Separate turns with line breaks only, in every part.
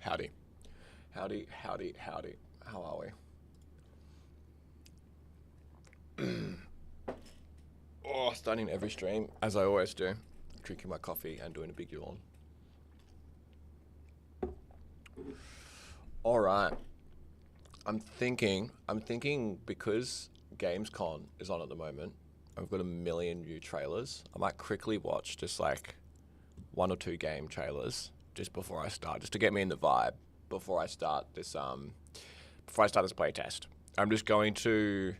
Howdy. Howdy, howdy, howdy. How are we? Oh, starting every stream, as I always do. Drinking my coffee and doing a big yawn. Alright. I'm thinking because Gamescom is on at the moment, I've got a million new trailers. I might quickly watch just like 1 or 2 game trailers just before I start, just to get me in the vibe before I start this playtest. I'm just going to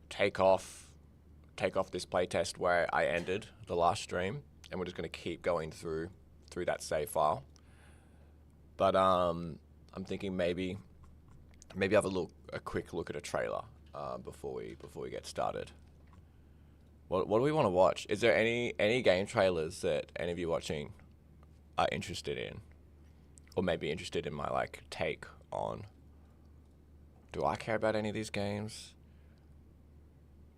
take off this playtest where I ended the last stream, and we're just going to keep going through that save file. But I'm thinking maybe have a quick look at a trailer before we get started. What do we want to watch? Is there any game trailers that any of you watching are interested in, or maybe interested in my like take on? Do I care about any of these games?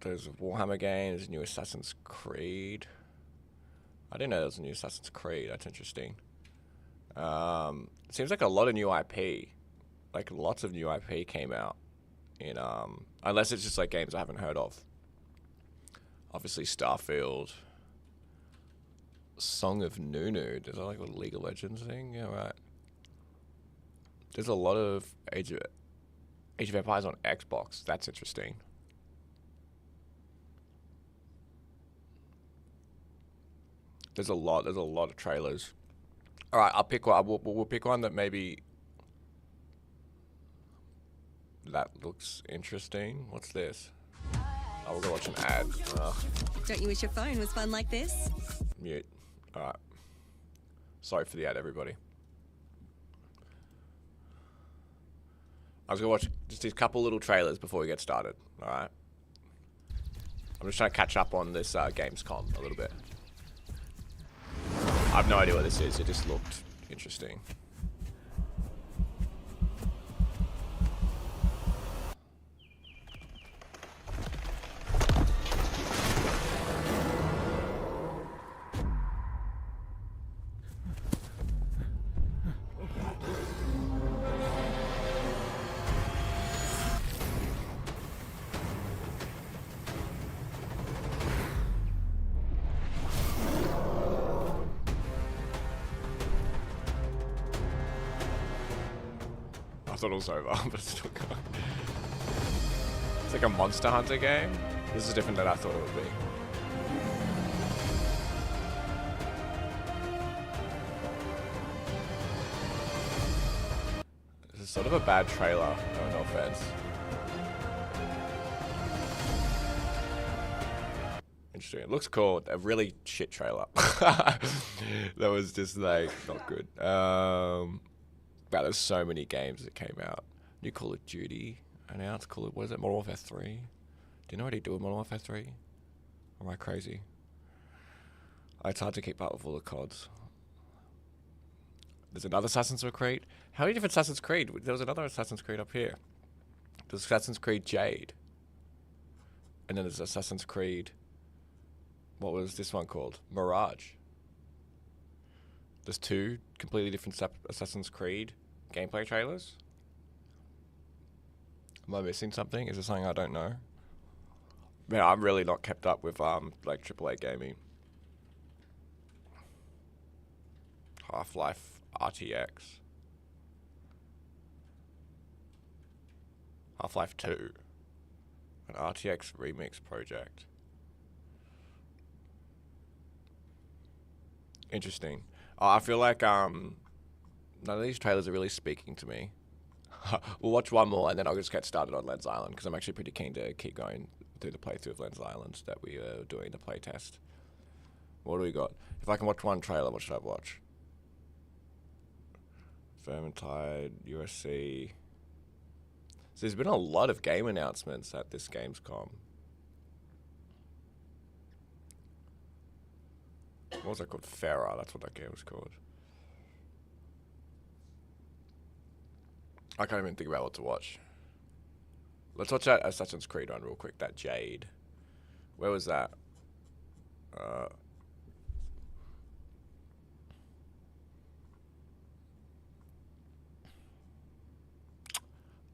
There's Warhammer games, new Assassin's Creed. I didn't know there was a new Assassin's Creed. That's interesting. It seems like a lot of new IP, like lots of new IP came out in unless it's just like games I haven't heard of. Obviously Starfield, Song of Nunu. Is that like a League of Legends thing? Yeah, right. There's a lot of Age of Empires on Xbox. That's interesting. There's a lot of trailers. All right, I'll pick one. We'll pick one that maybe that looks interesting. What's this? Oh, we're gonna watch an ad.
Don't you wish your phone was fun like this?
Mute. All right. Sorry for the ad, everybody. I was gonna watch just these couple little trailers before we get started. All right. I'm just trying to catch up on this Gamescom a little bit. I have no idea what this is. It just looked interesting. I thought it was over, but it's still going. It's like a Monster Hunter game. This is different than I thought it would be. This is sort of a bad trailer, no offense. Interesting. It looks cool. A really shit trailer. That was just like not good. Wow, there's so many games that came out. New Call of Duty announced. What is it? Modern Warfare 3? Do you know what he do with Modern Warfare 3? Or am I crazy? It's hard to keep up with all the CODs. There's another Assassin's Creed. How many different Assassin's Creed? There was another Assassin's Creed up here. There's Assassin's Creed Jade. And then there's Assassin's Creed... What was this one called? Mirage. There's 2 completely different Assassin's Creed gameplay trailers. Am I missing something? Is there something I don't know? Man, I'm really not kept up with like AAA gaming. Half-Life RTX. Half-Life 2. An RTX remix project. Interesting. I feel like none of these trailers are really speaking to me. We'll watch one more and then I'll just get started on Lens Island because I'm actually pretty keen to keep going through the playthrough of Lens Island that we are doing the playtest. What do we got? If I can watch one trailer, what should I watch? Vermintide, USC. So there's been a lot of game announcements at this Gamescom. What was that called? Farah, that's what that game was called. I can't even think about what to watch. Let's watch that Assassin's Creed one real quick, that Jade. Where was that?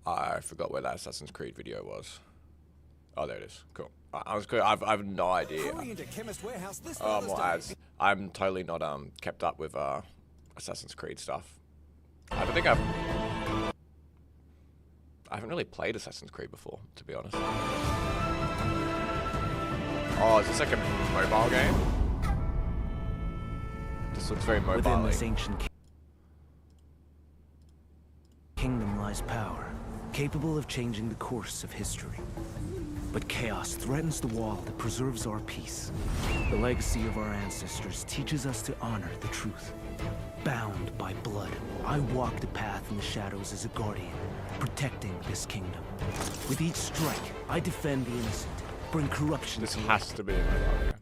I forgot where that Assassin's Creed video was. Oh, there it is. Cool. I was good. I've no idea. Oh, more ads. I'm totally not kept up with Assassin's Creed stuff. I don't think I haven't really played Assassin's Creed before, to be honest. Oh, is this like a mobile game? This looks very mobile.
Within this ancient kingdom lies power, capable of changing the course of history. But chaos threatens the wall that preserves our peace. The legacy of our ancestors teaches us to honor the truth. Bound by blood, I walk the path in the shadows as a guardian, protecting this kingdom. With each strike, I defend the innocent, bring corruption
This
to
has to be a mobile game.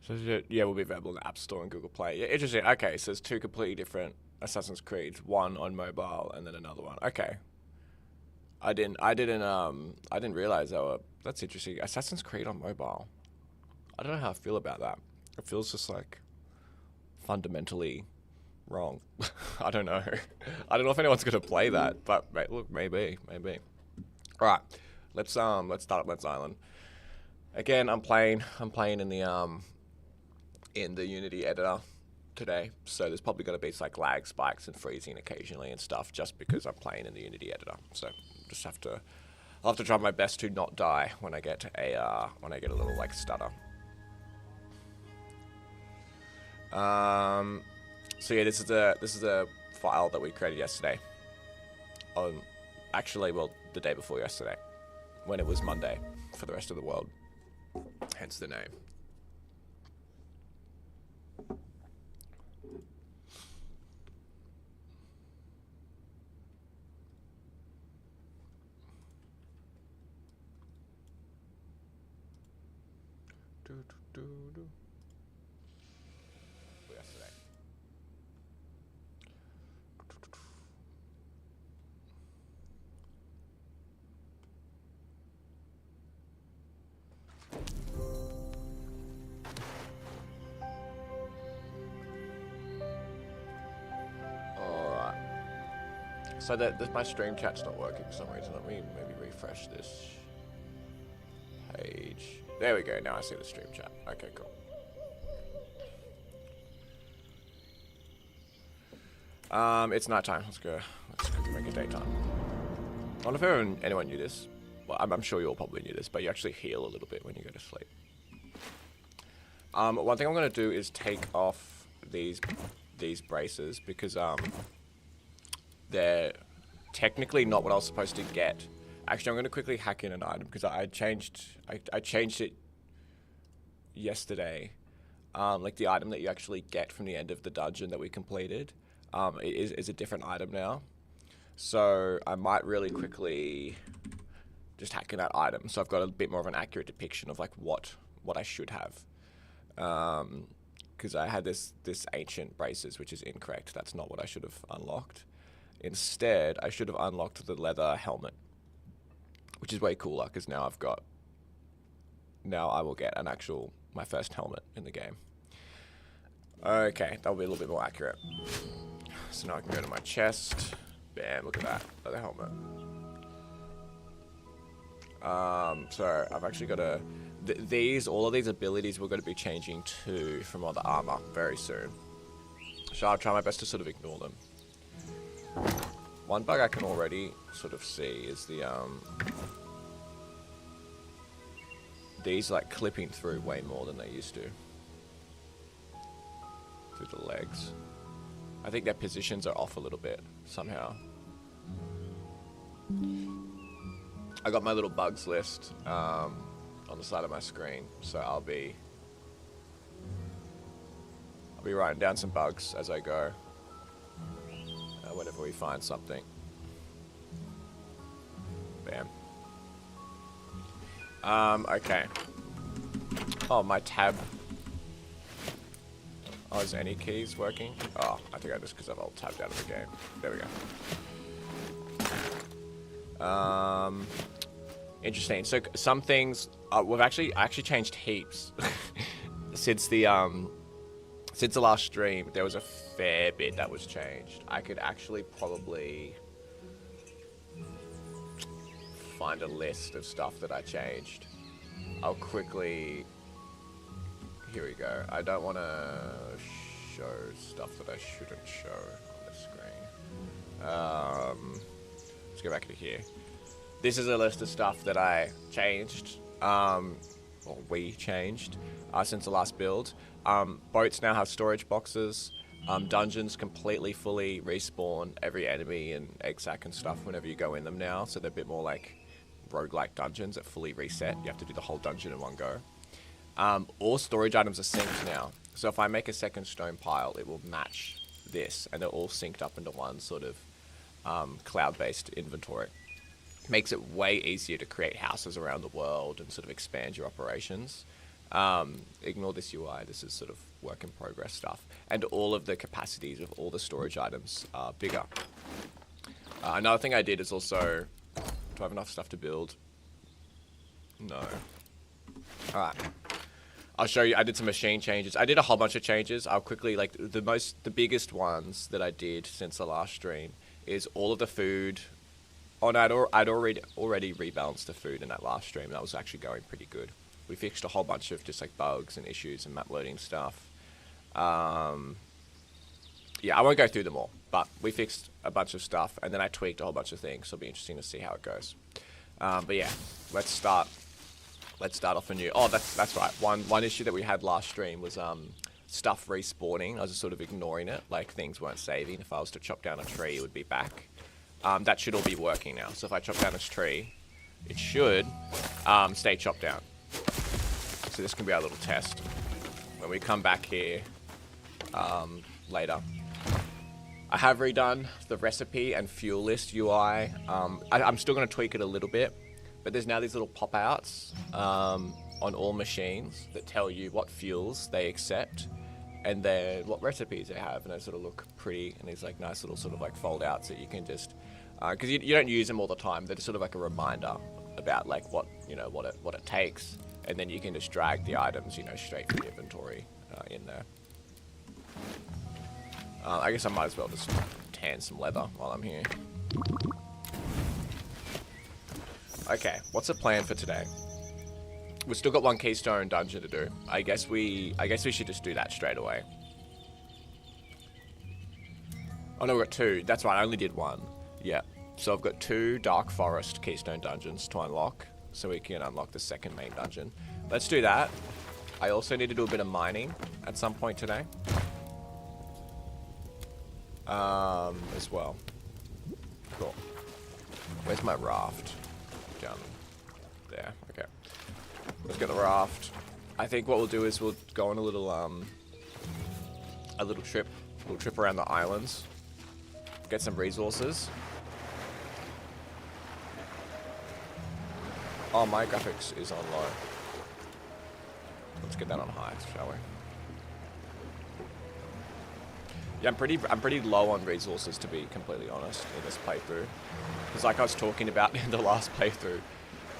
So yeah, will be available in the App Store and Google Play. Yeah, interesting. Okay, so there's two completely different Assassin's Creed. One on mobile and then another one. Okay. I didn't realize that were. That's interesting. Assassin's Creed on mobile. I don't know how I feel about that. It feels just like fundamentally wrong. I don't know. I don't know if anyone's gonna play that, but look, maybe. All right, let's start up Let's Island. Again, I'm playing in the Unity editor today, so there's probably going to be like lag spikes and freezing occasionally and stuff, just because I'm playing in the Unity editor. So I'll have to try my best to not die when I get a little like stutter. So yeah, this is a file that we created yesterday. Actually, the day before yesterday, when it was Monday for the rest of the world. Hence the name. Yesterday. Alright. So my stream chat's not working for some reason. Let me maybe refresh this page. There we go. Now I see the stream chat. Okay, cool. It's nighttime. Let's go. Let's make it daytime. I wonder if anyone knew this. Well, I'm sure you all probably knew this, but you actually heal a little bit when you go to sleep. One thing I'm going to do is take off these braces because they're technically not what I was supposed to get. Actually, I'm going to quickly hack in an item because I changed it yesterday. Like the item that you actually get from the end of the dungeon that we completed is a different item now. So I might really quickly just hack in that item. So I've got a bit more of an accurate depiction of like what I should have. Because I had this ancient braces, which is incorrect. That's not what I should have unlocked. Instead, I should have unlocked the leather helmet, which is way cooler because now I will get my first helmet in the game. Okay, that'll be a little bit more accurate. So now I can go to my chest. Bam, look at that, leather helmet. So I've actually got all of these abilities we're going to be changing to from other armor very soon. So I'll try my best to sort of ignore them. One bug I can already sort of see is these like clipping through way more than they used to. Through the legs. I think their positions are off a little bit somehow. I got my little bugs list on the side of my screen, so I'll be writing down some bugs as I go. Whenever we find something. Bam. Okay. Oh, my tab. Oh, is any keys working? Oh, I think I just because I've all tabbed out of the game. There we go. Interesting. So some things I actually changed heaps. since the last stream, there was a fair bit that was changed. I could actually probably find a list of stuff that I changed. I'll quickly... Here we go. I don't want to show stuff that I shouldn't show on the screen. Let's go back into here. This is a list of stuff that I changed, or we changed, since the last build. Boats now have storage boxes. Dungeons completely fully respawn every enemy and egg sack and stuff whenever you go in them now, so they're a bit more like roguelike dungeons that fully reset. You have to do the whole dungeon in one go. All storage items are synced now, so if I make a second stone pile, it will match this, and they're all synced up into one sort of cloud-based inventory. Makes it way easier to create houses around the world and sort of expand your operations. Ignore this UI, this is sort of work in progress stuff. And all of the capacities of all the storage items are bigger. Another thing I did is also, do I have enough stuff to build? No. Alright. I'll show you, I did some machine changes. I did a whole bunch of changes. I'll quickly, like, the biggest ones that I did since the last stream is all of the food. I'd already rebalanced the food in that last stream. That was actually going pretty good. We fixed a whole bunch of just like bugs and issues and map loading stuff. Yeah, I won't go through them all, but we fixed a bunch of stuff, and then I tweaked a whole bunch of things. So it'll be interesting to see how it goes. But yeah, let's start off anew. Oh, that's right. One issue that we had last stream was stuff respawning. I was just sort of ignoring it, like things weren't saving. If I was to chop down a tree, it would be back. That should all be working now. So if I chop down this tree, it should stay chopped down. So this can be our little test. When we come back here later. I have redone the recipe and fuel list UI. I'm still going to tweak it a little bit, but there's now these little pop-outs on all machines that tell you what fuels they accept and then what recipes they have, and they sort of look pretty, and these like nice little sort of like fold-outs that you can just, because you don't use them all the time. They're just sort of like a reminder about like what it takes, and then you can just drag the items straight from the inventory in there. I guess I might as well just tan some leather while I'm here. Okay, what's the plan for today? We've still got one keystone dungeon to do. I guess we should just do that straight away. Oh no, we've got two. That's right, I only did one. Yeah. So I've got 2 Dark Forest keystone dungeons to unlock, so we can unlock the second main dungeon. Let's do that. I also need to do a bit of mining at some point today. As well. Cool. Where's my raft? Down there. Okay. Let's get the raft. I think what we'll do is we'll go on a little trip around the islands. Get some resources. Oh, my graphics is on low. Let's get that on high, shall we? Yeah, I'm pretty low on resources, to be completely honest, in this playthrough. Because like I was talking about in the last playthrough,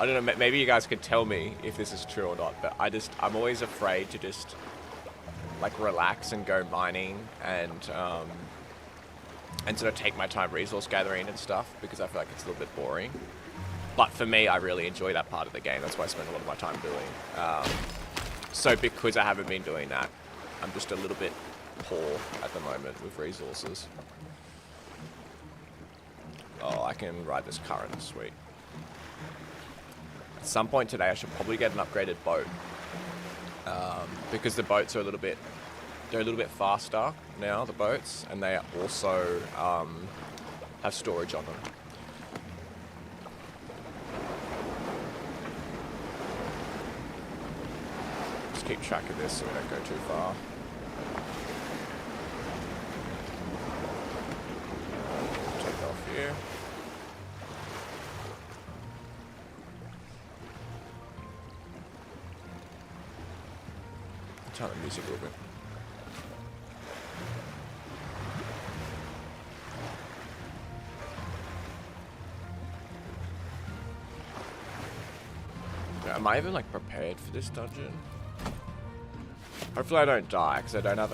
I don't know, maybe you guys could tell me if this is true or not, but I'm always afraid to just like relax and go mining and sort of take my time resource gathering and stuff, because I feel like it's a little bit boring. But for me, I really enjoy that part of the game. That's what I spend a lot of my time doing. So because I haven't been doing that, I'm just a little bit poor at the moment with resources. Oh, I can ride this current, sweet. At some point today, I should probably get an upgraded boat. Because the boats are a little bit faster now, the boats, and they also have storage on them. Just keep track of this so we don't go too far. Take off here. Turn the music a little bit. Am I even like prepared for this dungeon? Hopefully I don't die, because I don't have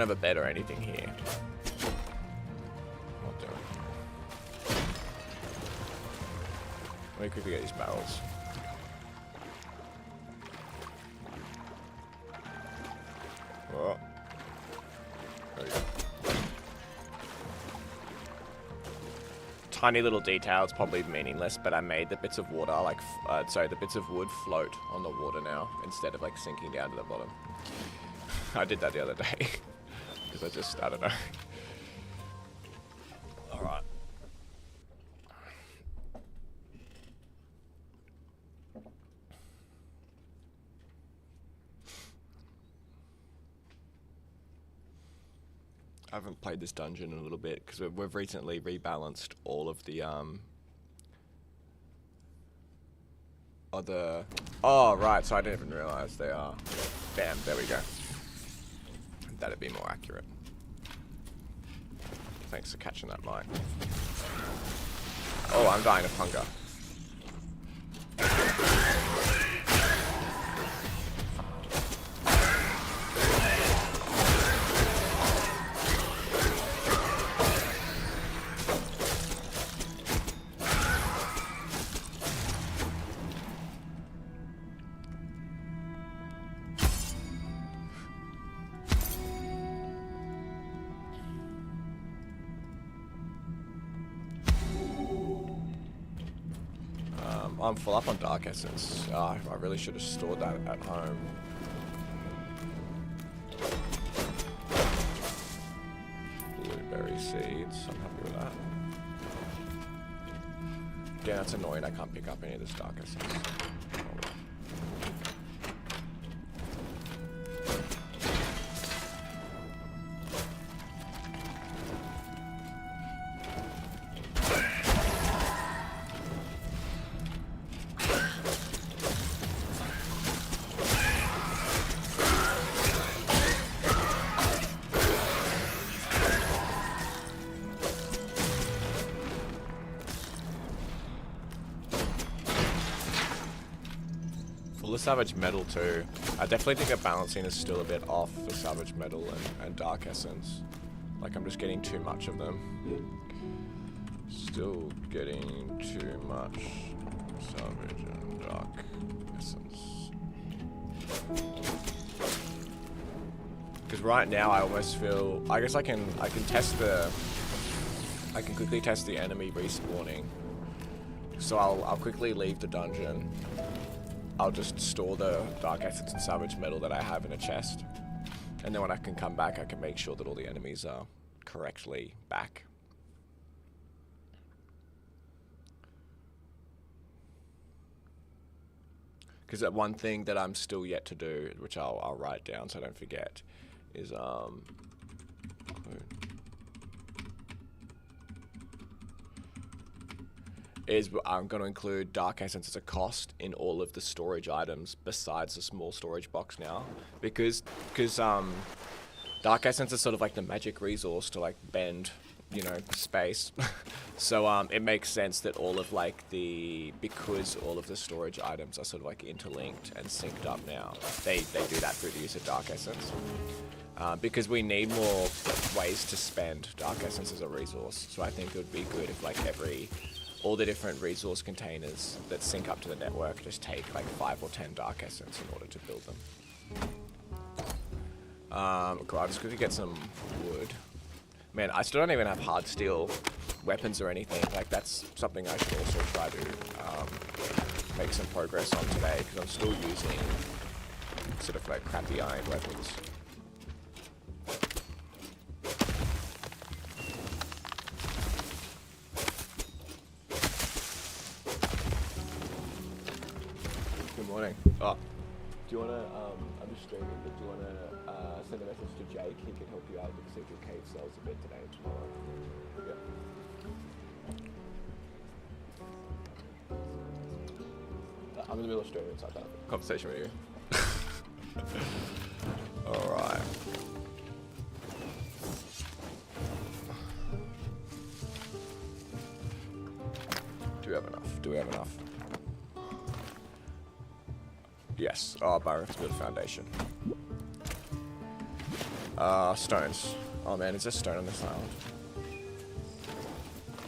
a bed or anything here. Not doing it. Let me quickly get these barrels. Oh. There we go. Tiny little details, probably meaningless, but I made the bits of water, like, the bits of wood float on the water now, instead of, like, sinking down to the bottom. I did that the other day, because I don't know. Alright. I haven't played this dungeon in a little bit because we've recently rebalanced all of the other. Oh right, so I didn't even realize they are. Bam, there we go. That'd be more accurate. Thanks for catching that, Mike. Oh, I'm dying of hunger. I'm full up on Dark Essence. I really should have stored that at home. Blueberry seeds. I'm happy with that. Yeah, that's annoying. I can't pick up any of this Dark Essence. Oh, well. Savage Metal too. I definitely think the balancing is still a bit off for Savage Metal and Dark Essence. Like I'm just getting too much of them. Still getting too much Savage and Dark Essence. Because right now I almost feel, I guess I can test the, I can quickly test the enemy respawning. So I'll quickly leave the dungeon. I'll just store the Dark Essence and Savage Metal that I have in a chest. And then when I can come back, I can make sure that all the enemies are correctly back. Because that one thing that I'm still yet to do, which I'll write down so I don't forget, is I'm going to include Dark Essence as a cost in all of the storage items besides the small storage box now, because Dark Essence is sort of like the magic resource to like bend, you know, space. So it makes sense that all of like because all of the storage items are sort of like interlinked and synced up now, they do that through the use of Dark Essence. Because we need more ways to spend Dark Essence as a resource. So I think it would be good if like all the different resource containers that sync up to the network just take like 5 or 10 Dark Essence in order to build them. Cool, I'll just quickly get some wood. Man, I still don't even have hard steel weapons or anything. Like that's something I should also try to make some progress on today, because I'm still using sort of like crappy iron weapons. Oh, do you want to, I'm just streaming, but do you want to send a message to Jake? He can help you out with the Secret Cave cells a bit today and tomorrow. Yeah. I'm in the middle of streaming, so I can't have a conversation with you. Alright. Do we have enough? Yes. Oh, Byron, let's build a foundation. Stones. Oh man, is there stone on this island?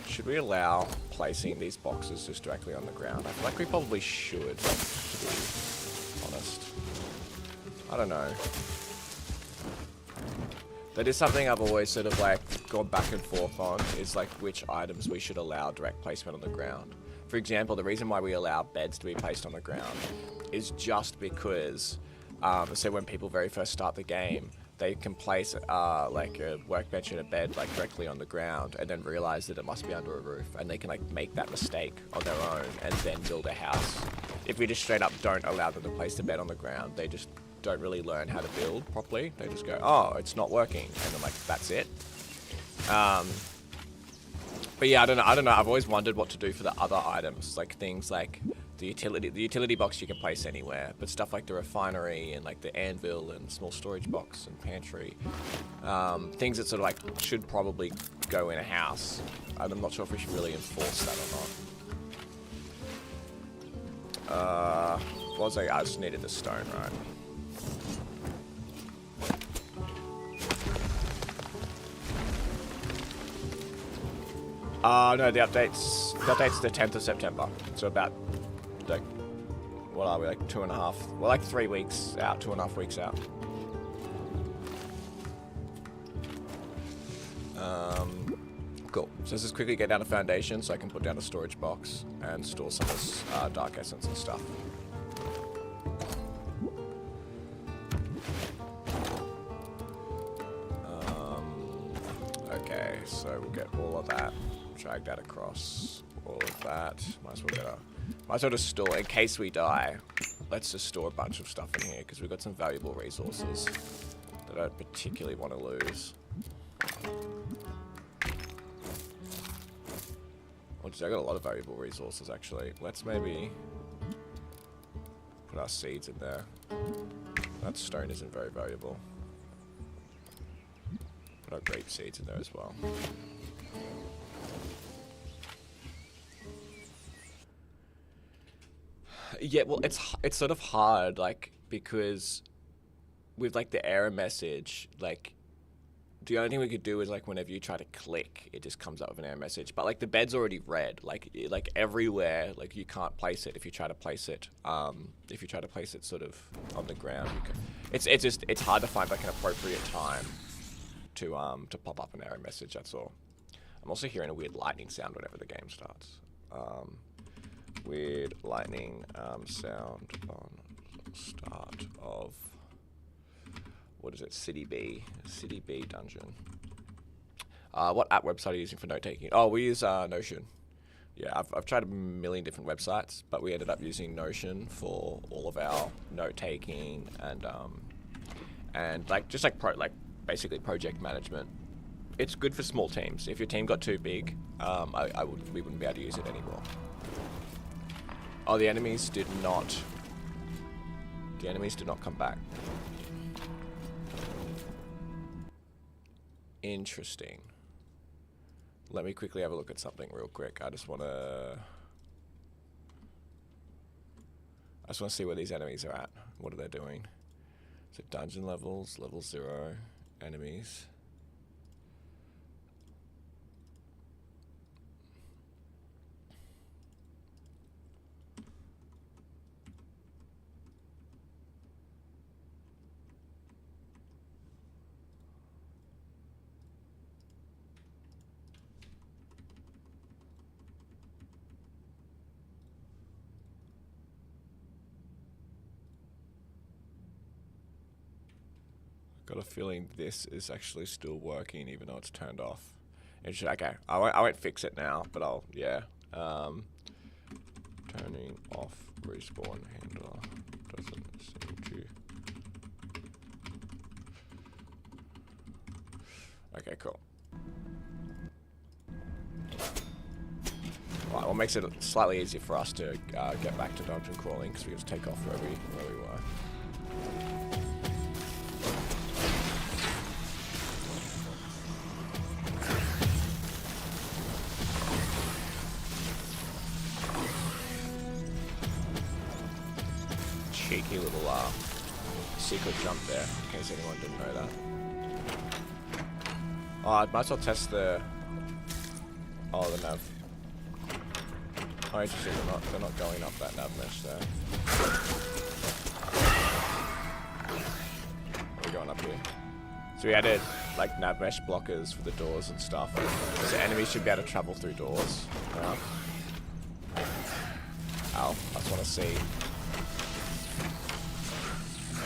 Should we allow placing these boxes just directly on the ground? I feel like we probably should, to be honest. I don't know. That is something I've always sort of like gone back and forth on, is like which items we should allow direct placement on the ground. For example, the reason why we allow beds to be placed on the ground is just because, so when people very first start the game, they can place like a workbench and a bed like directly on the ground and then realize that it must be under a roof, and they can like make that mistake on their own and then build a house. If we just straight up don't allow them to place the bed on the ground, they just don't really learn how to build properly. They just go, oh, it's not working, and then like that's it. But yeah, I don't know. I've always wondered what to do for the other items, like things like the utility box you can place anywhere, but stuff like the refinery and like the anvil and small storage box and pantry, things that sort of like should probably go in a house. I'm not sure if we should really enforce that or not. What was I just needed the stone, right? No, the update's the 10th of September. So about, like, what are we, like 2.5, well, like 3 weeks out, 2.5 weeks out. Cool. So let's just quickly get down a foundation so I can put down a storage box and store some of this dark essence and stuff. Okay, so we'll get all of that. Drag that across, all of that. Might as well just store, in case we die, let's just store a bunch of stuff in here, because we've got some valuable resources that I don't particularly want to lose. Oh, geez, I got a lot of valuable resources, actually. Let's maybe put our seeds in there. That stone isn't very valuable. Put our grape seeds in there as well. Yeah, well, it's sort of hard, like, because with, like, the error message, like, the only thing we could do is, like, whenever you try to click, it just comes up with an error message. But, like, the bed's already red. Like everywhere, like, you can't place it if you try to place it. If you try to place it sort of on the ground, you can. It's hard to find, like, an appropriate time to pop up an error message, that's all. I'm also hearing a weird lightning sound whenever the game starts. Weird lightning sound on start of, what is it, City B dungeon. What app website are you using for note taking? Oh, we use Notion. Yeah, I've tried a million different websites, but we ended up using Notion for all of our note taking and like just like basically project management. It's good for small teams. If your team got too big, we wouldn't be able to use it anymore. Oh, the enemies did not come back. Interesting. Let me quickly have a look at something real quick. I just want to see where these enemies are at. What are they doing? So dungeon levels, level 0, enemies. Got a feeling this is actually still working even though it's turned off. Okay, I won't fix it now, but I'll, yeah. Turning off respawn handler doesn't seem to. Okay, cool. Right, what makes it slightly easier for us to get back to dungeon crawling, because we just take off where we were. cheeky little secret jump there, in case anyone didn't know that. Oh, I might as well test the... Oh, the nav. Oh, interesting, they're not going up that nav mesh there. We're going up here. So we added, like, nav mesh blockers for the doors and stuff. So enemies should be able to travel through doors. Yeah. Ow, I just want to see.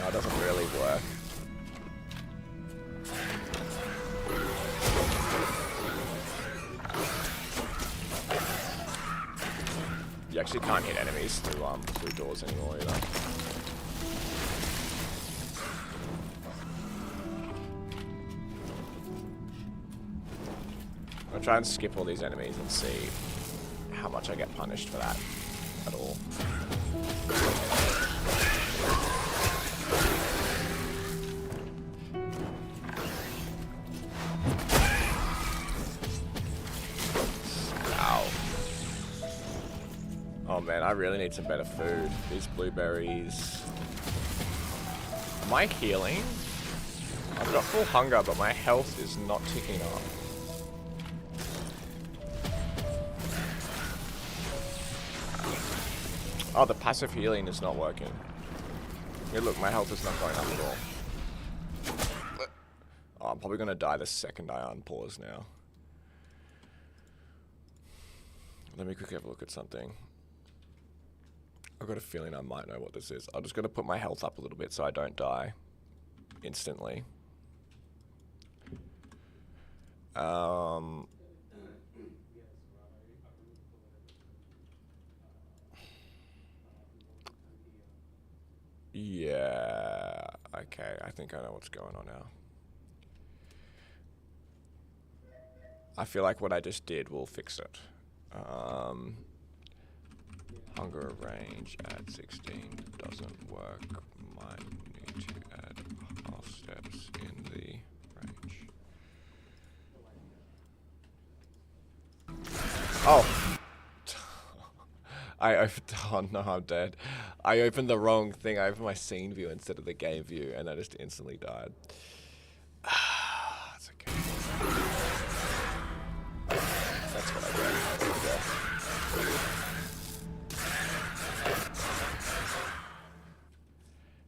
Oh, it doesn't really work. You actually can't hit enemies through doors anymore either. I'll try and skip all these enemies and see how much I get punished for that at all. Ow. Oh man, I really need some better food. These blueberries. Am I healing? I've got full hunger, but my health is not ticking up. Oh, the passive healing is not working. Yeah, look, my health is not going up at all. Oh, I'm probably going to die the second I unpause now. Let me quickly have a look at something. I've got a feeling I might know what this is. I'm just going to put my health up a little bit so I don't die instantly. Yeah, okay, I think I know what's going on now. I feel like what I just did will fix it. Hunger range at 16 doesn't work. Might need to add half steps in the range. Oh! Oh no, I'm dead. I opened the wrong thing. I opened my scene view instead of the game view, and I just instantly died. That's okay. That's what I get.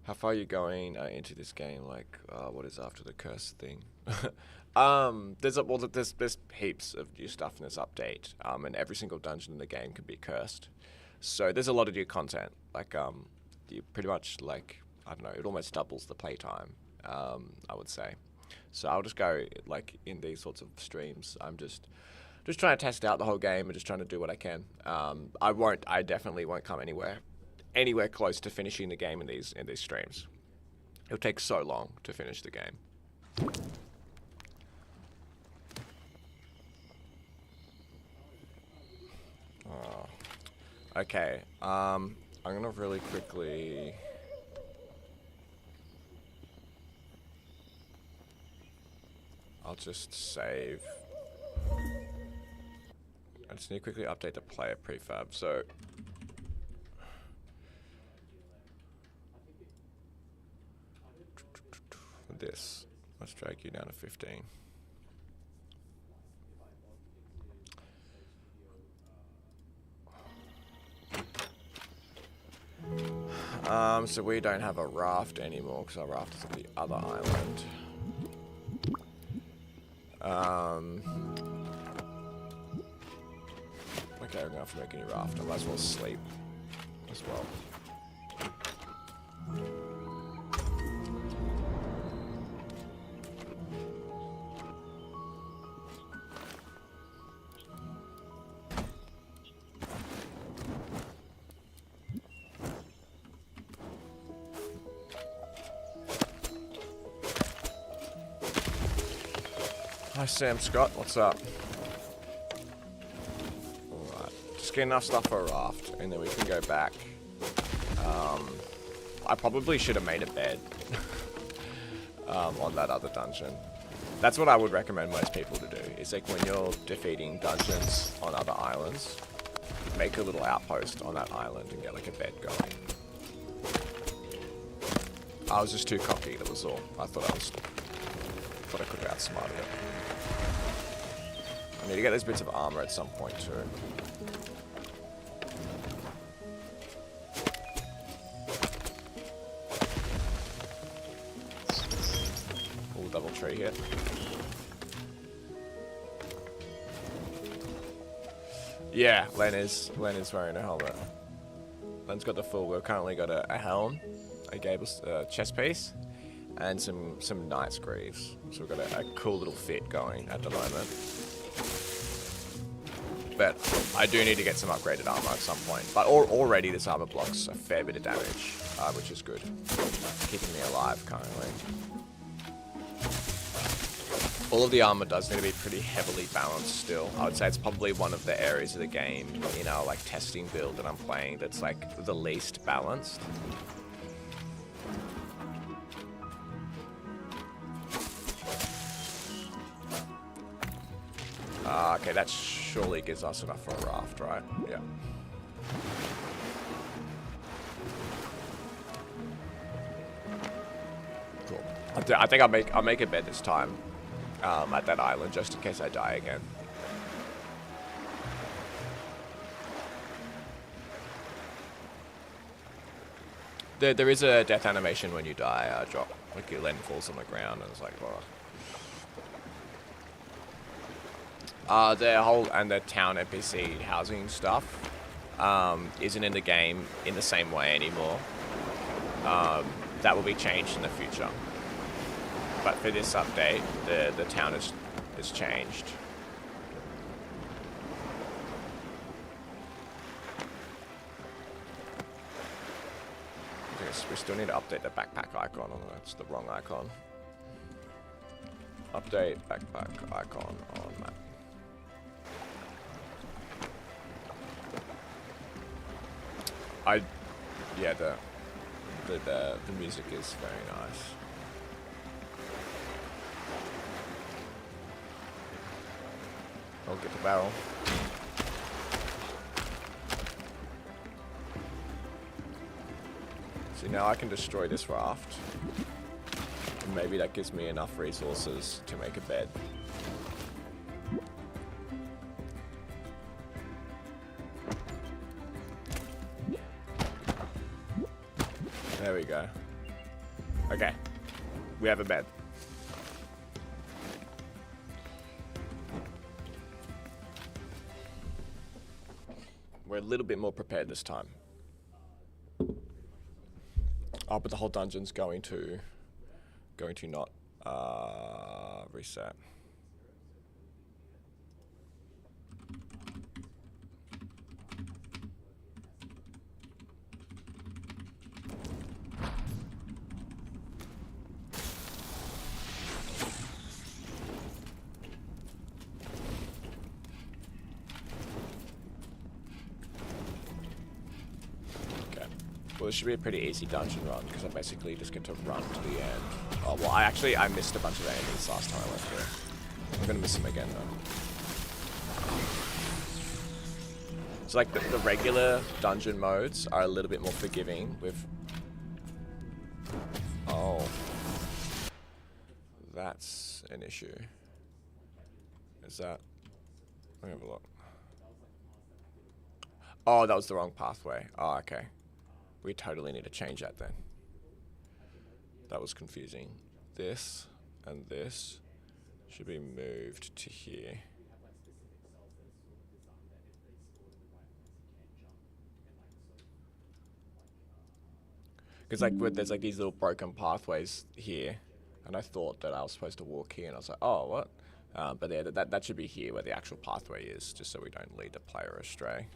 How far are you going into this game? Like, what is after the curse thing? There's heaps of new stuff in this update, and every single dungeon in the game can be cursed. So there's a lot of new content. Like, you pretty much, like, I don't know, it almost doubles the playtime, I would say. So I'll just go, like, in these sorts of streams, I'm just trying to test out the whole game and just trying to do what I can. I definitely won't come anywhere close to finishing the game in these streams. It'll take so long to finish the game. Oh. Okay, I'm gonna really quickly... I'll just save. I just need to quickly update the player prefab, so... For this, let's drag you down to 15. So we don't have a raft anymore because our raft is on the other island. Okay, we're gonna have to make a new raft. I might as well sleep as well. Hi Sam Scott, what's up? Alright, just get enough stuff for a raft and then we can go back. I probably should have made a bed on that other dungeon. That's what I would recommend most people to do. Is like when you're defeating dungeons on other islands, make a little outpost on that island and get like a bed going. I was just too cocky, that was all. I thought I could have outsmarted it. I need to get those bits of armor at some point too. Ooh, double tree hit. Yeah, Len is wearing a helmet. Len's got the full. We've currently got a helm. I gave us a chest piece and some knight's greaves. So we've got a cool little fit going at the moment. But I do need to get some upgraded armor at some point. But already this armor blocks a fair bit of damage, which is good. Keeping me alive currently. All of the armor does need to be pretty heavily balanced still. I would say it's probably one of the areas of the game in our like testing build that I'm playing that's like the least balanced. Okay, that surely gives us enough for a raft, right? Yeah. Cool. I think I'll make a bed this time at that island just in case I die again. There is a death animation when you die, drop. Like your lens falls on the ground and it's like, oh. The whole and the town NPC housing stuff isn't in the game in the same way anymore. That will be changed in the future. But for this update, the town is changed. Yes, we still need to update the backpack icon. Oh, that's the wrong icon. Update backpack icon on map. Yeah, the music is very nice. I'll get the barrel. See, now I can destroy this raft. And maybe that gives me enough resources to make a bed. There we go. Okay. We have a bed. We're a little bit more prepared this time. Oh, but the whole dungeon's going to not reset. Well, this should be a pretty easy dungeon run because I basically just get to run to the end. Oh, well, I missed a bunch of enemies last time I left here. I'm gonna miss them again though. So like the regular dungeon modes are a little bit more forgiving with... Oh. That's an issue. Is that... Let me have a look. Oh, that was the wrong pathway. Oh, okay. We totally need to change that then. That was confusing. This and this should be moved to here. Because like there's like these little broken pathways here, and I thought that I was supposed to walk here, and I was like, oh, what? But yeah, that should be here where the actual pathway is, just so we don't lead the player astray.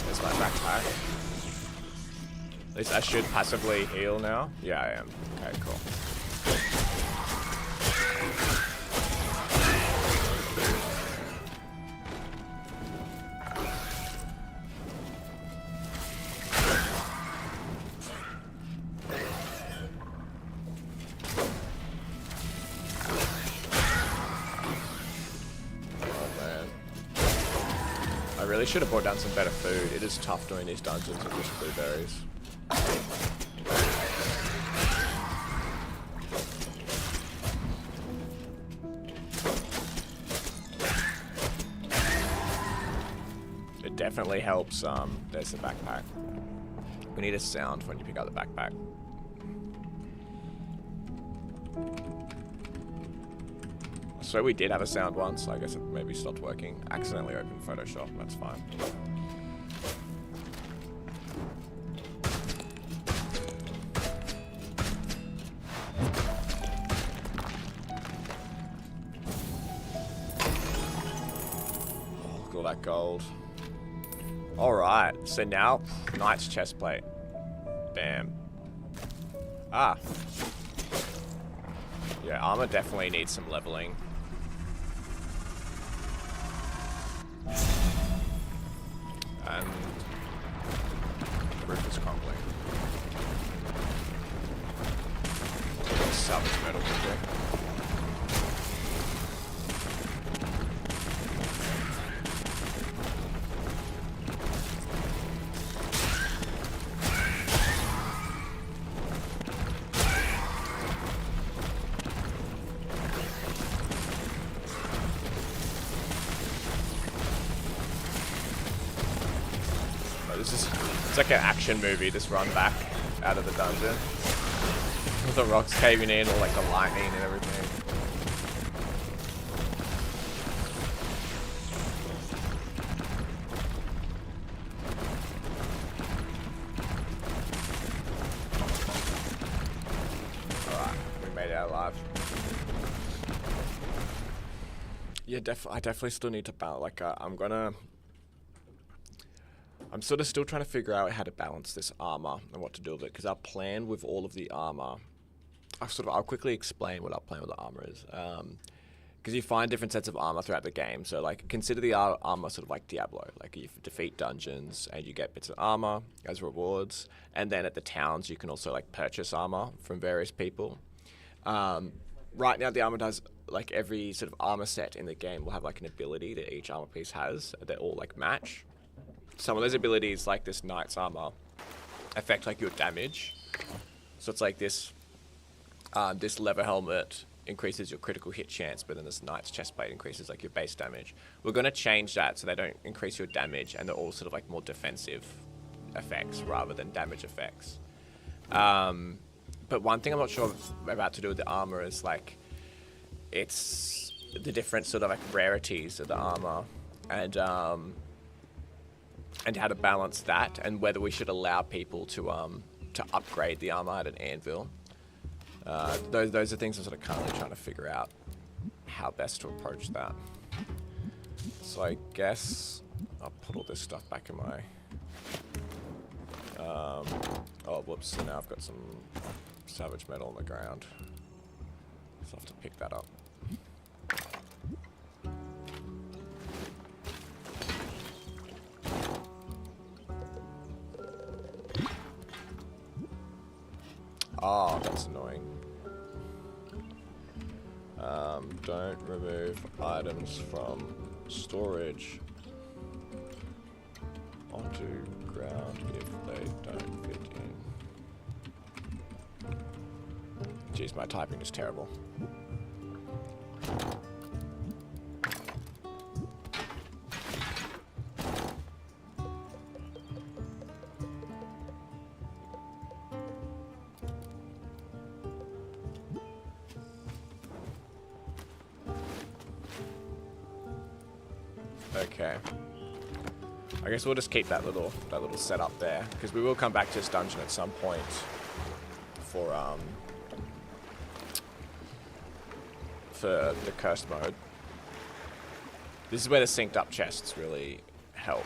There's my backpack. At least I should passively heal now. Yeah, I am. Okay, cool. really should have brought down some better food. It is tough doing these dungeons with just blueberries. It definitely helps. There's the backpack. We need a sound when you pick up the backpack. So we did have a sound once. I guess it maybe stopped working. Accidentally opened Photoshop. That's fine. Oh, look at all that gold. Alright, so now, Knight's chestplate. Bam. Ah. Yeah, armor definitely needs some leveling. And the roof is crumbling. Salvage metal can do. It's like an action movie, this run back out of the dungeon. With the rocks caving in, or like the lightning and everything. Alright, we made it out alive. Yeah, I definitely still need to balance, like, I'm sort of still trying to figure out how to balance this armor and what to do with it, because our plan with all of the armor, I'll quickly explain what our plan with the armor is. Because you find different sets of armor throughout the game, so like consider the armor sort of like Diablo, like you defeat dungeons and you get bits of armor as rewards, and then at the towns you can also like purchase armor from various people. Right now the armor does, like every sort of armor set in the game will have like an ability that each armor piece has, they all like match. Some of those abilities, like this knight's armor, affect like your damage. So it's like this, this leather helmet increases your critical hit chance, but then this knight's chestplate increases like your base damage. We're going to change that so they don't increase your damage, and they're all sort of like more defensive effects rather than damage effects. But one thing I'm not sure about to do with the armor is like, it's the different sort of like rarities of the armor, and how to balance that, and whether we should allow people to upgrade the armor at an anvil. Those are things I'm sort of currently trying to figure out how best to approach that. So I guess I'll put all this stuff back in my... oh, whoops, so now I've got some salvage metal on the ground. So I'll have to pick that up. Oh, that's annoying. Don't remove items from storage onto ground if they don't fit in. Jeez, my typing is terrible. Okay. I guess we'll just keep that little setup there, because we will come back to this dungeon at some point for the cursed mode. This is where the synced up chests really help.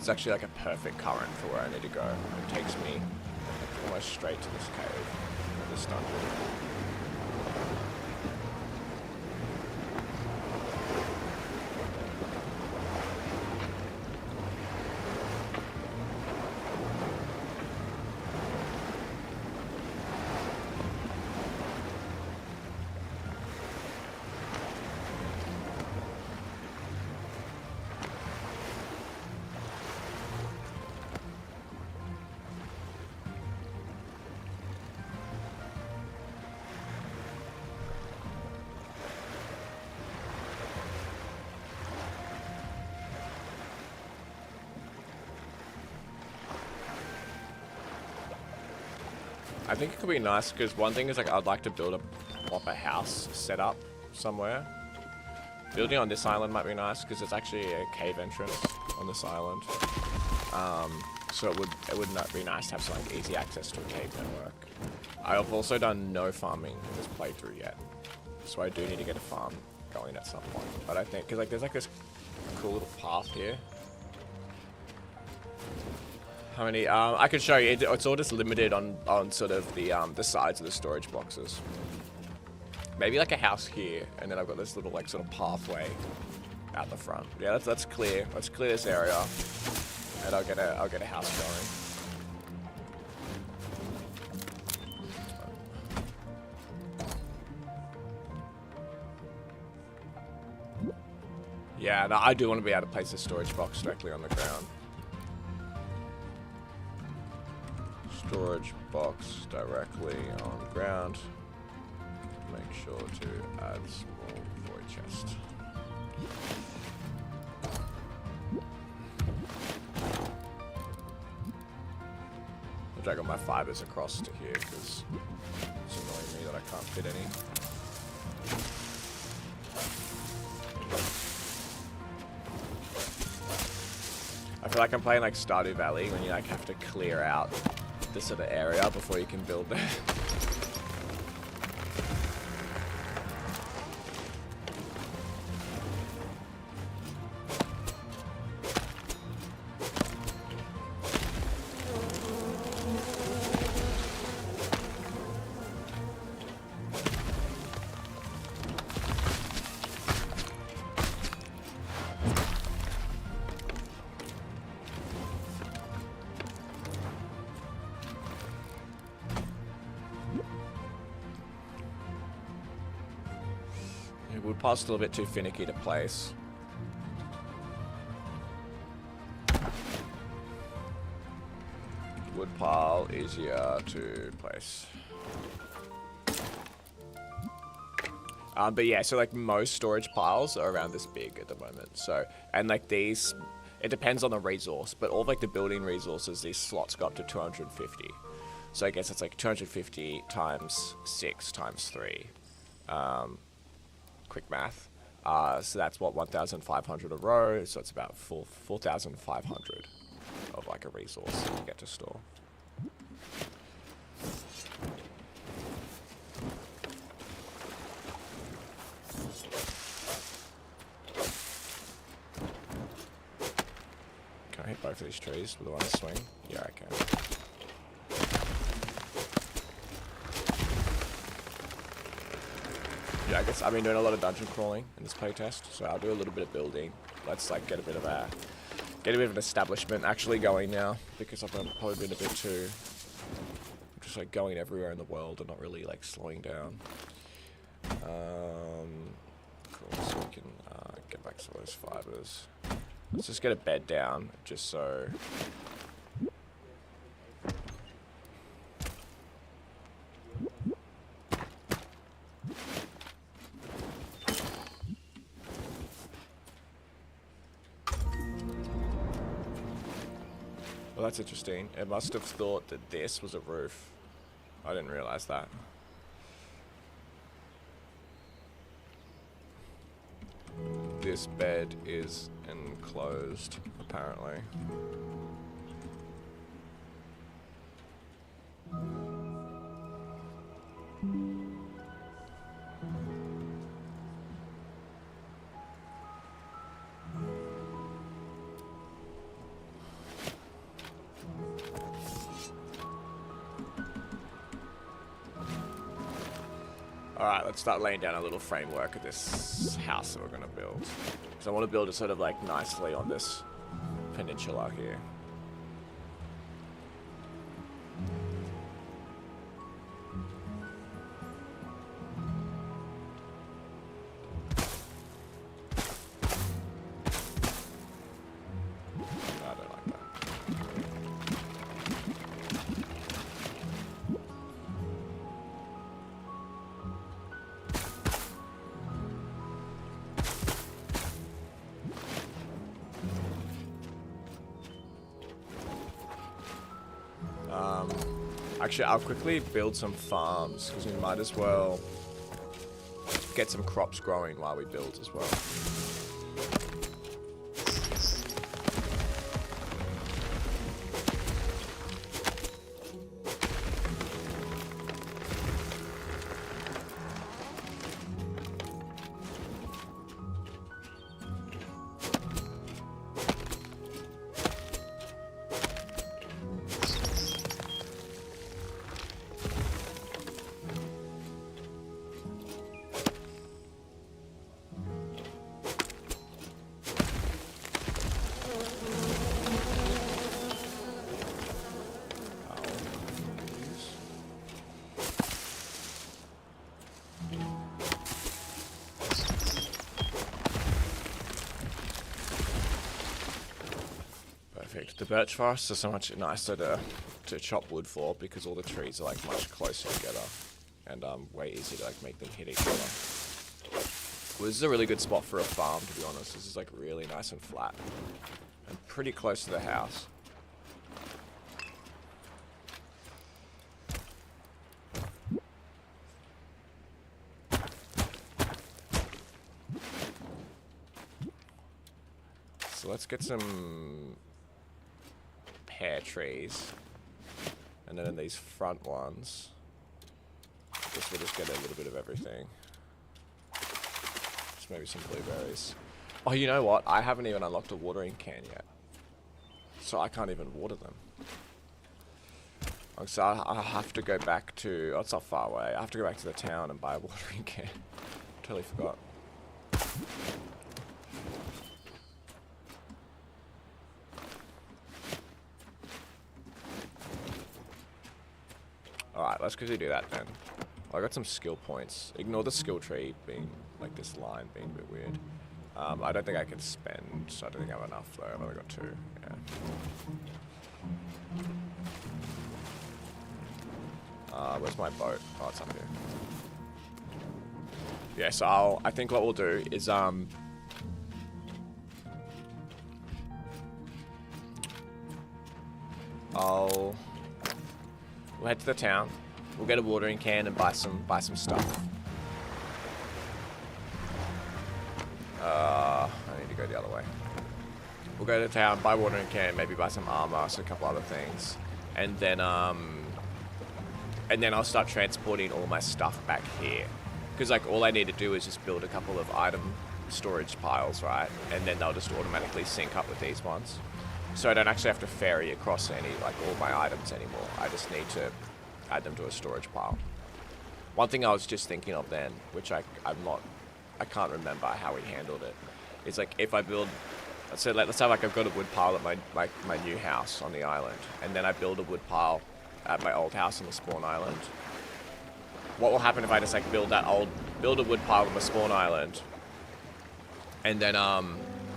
is actually like a perfect current for where I need to go. It takes me like, almost straight to this cave, this dungeon. I think it could be nice because one thing is like I'd like to build a proper house set up somewhere. Building on this island might be nice because it's actually a cave entrance on this island. So it would not be nice to have some like easy access to a cave network. I've also done no farming in this playthrough yet, so I do need to get a farm going at some point. But I think because like there's like this cool little path here. How many? I could show you. It's all just limited on sort of the sides of the storage boxes. Maybe like a house here, and then I've got this little like sort of pathway out the front. Yeah, let's clear. Let's clear this area, and I'll get a house going. Yeah, no, I do want to be able to place a storage box directly on the ground. Storage box directly on ground. Make sure to add small void chest. I'll drag all my fibers across to here because it's annoying me that I can't fit any. I feel like I'm playing like Stardew Valley when you like have to clear out this sort of area before you can build there. It's a little bit too finicky to place. Wood pile easier to place. But yeah, so like most storage piles are around this big at the moment. So, and like these, it depends on the resource, but all of like the building resources, these slots go up to 250. So I guess it's like 250 times 6 times 3. Quick math. So that's what 1,500 a row. So it's about 4,500 of like a resource to get to store. Can I hit both of these trees with one swing? Yeah, I can. Yeah, I guess I've been doing a lot of dungeon crawling in this playtest, so I'll do a little bit of building. Let's like get a bit of an establishment actually going now, because I've probably been a bit too just like going everywhere in the world and not really like slowing down. Cool, so we can get back some of those fibers. Let's just get a bed down, just so. Well, that's interesting. It must have thought that this was a roof. I didn't realize that. This bed is enclosed, apparently. Alright, let's start laying down a little framework of this house that we're going to build. Because I want to build it sort of like nicely on this peninsula here. I don't like that. Actually, I'll quickly build some farms because we might as well get some crops growing while we build as well. The birch forests are so much nicer to chop wood for because all the trees are like much closer together and way easier to like make them hit each other. Well, this is a really good spot for a farm, to be honest. This is like really nice and flat and pretty close to the house. So let's get some pear trees, and then in these front ones, I guess we'll just get a little bit of everything. Just maybe some blueberries. Oh, you know what? I haven't even unlocked a watering can yet, so I can't even water them. So I have to go back to, oh, it's not far away. I have to go back to the town and buy a watering can. Totally forgot. Alright, let's quickly do that then. I got some skill points. Ignore the skill tree being, like this line being a bit weird. I don't think I can spend, so I don't think I have enough though. I've only got 2, yeah. Where's my boat? Oh, it's up here. Yeah, so I think what we'll do is, we'll head to the town. We'll get a watering can and buy some stuff. I need to go the other way. We'll go to the town, buy a watering can, maybe buy some armor, so a couple other things, and then I'll start transporting all my stuff back here. Because like all I need to do is just build a couple of item storage piles, right? And then they'll just automatically sync up with these ones. So I don't actually have to ferry across all my items anymore. I just need to add them to a storage pile. One thing I was just thinking of then, which I can't remember how we handled it, is like if I build, so let's say like I've got a wood pile at my new house on the island, and then I build a wood pile at my old house on the spawn island. What will happen if I just like build a wood pile on the spawn island, and then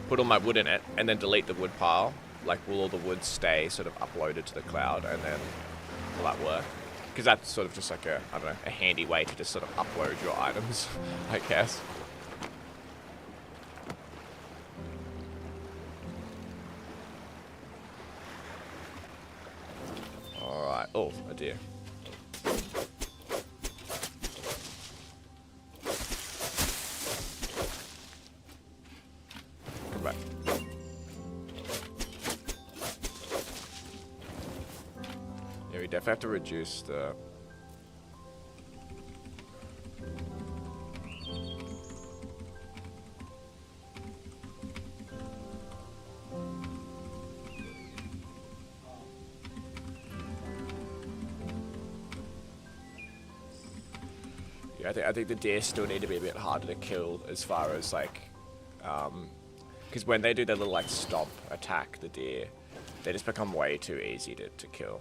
put all my wood in it, and then delete the wood pile? Like, will all the wood stay sort of uploaded to the cloud, and then will that work? Because that's sort of just like a handy way to just sort of upload your items, I guess. Alright. Oh, a deer. Come back. Yeah, we definitely have to reduce the... Yeah, I think the deer still need to be a bit harder to kill as far as like, because when they do their little like stomp attack, the deer, they just become way too easy to kill.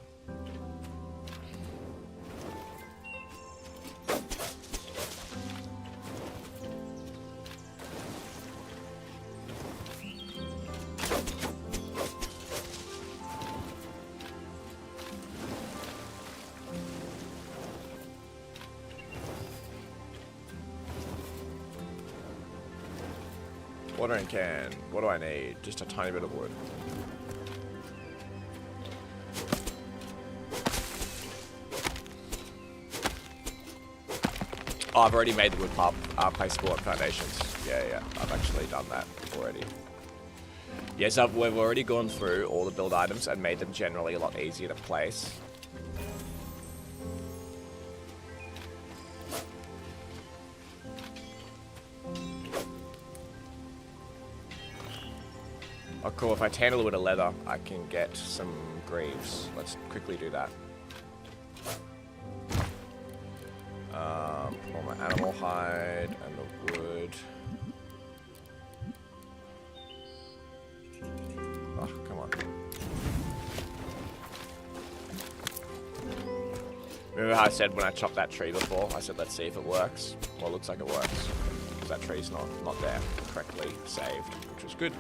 Watering can. What do I need? Just a tiny bit of wood. Oh, I've already made the wood pile placeable on foundations. Yeah, I've actually done that already. Yes, we've already gone through all the build items and made them generally a lot easier to place. Oh, cool. If I tan a little bit of leather, I can get some greaves. Let's quickly do that. All my animal hide and the wood. Oh, come on. Remember how I said when I chopped that tree before, I said let's see if it works? Well, it looks like it works. Because that tree's not there, correctly saved, which was good.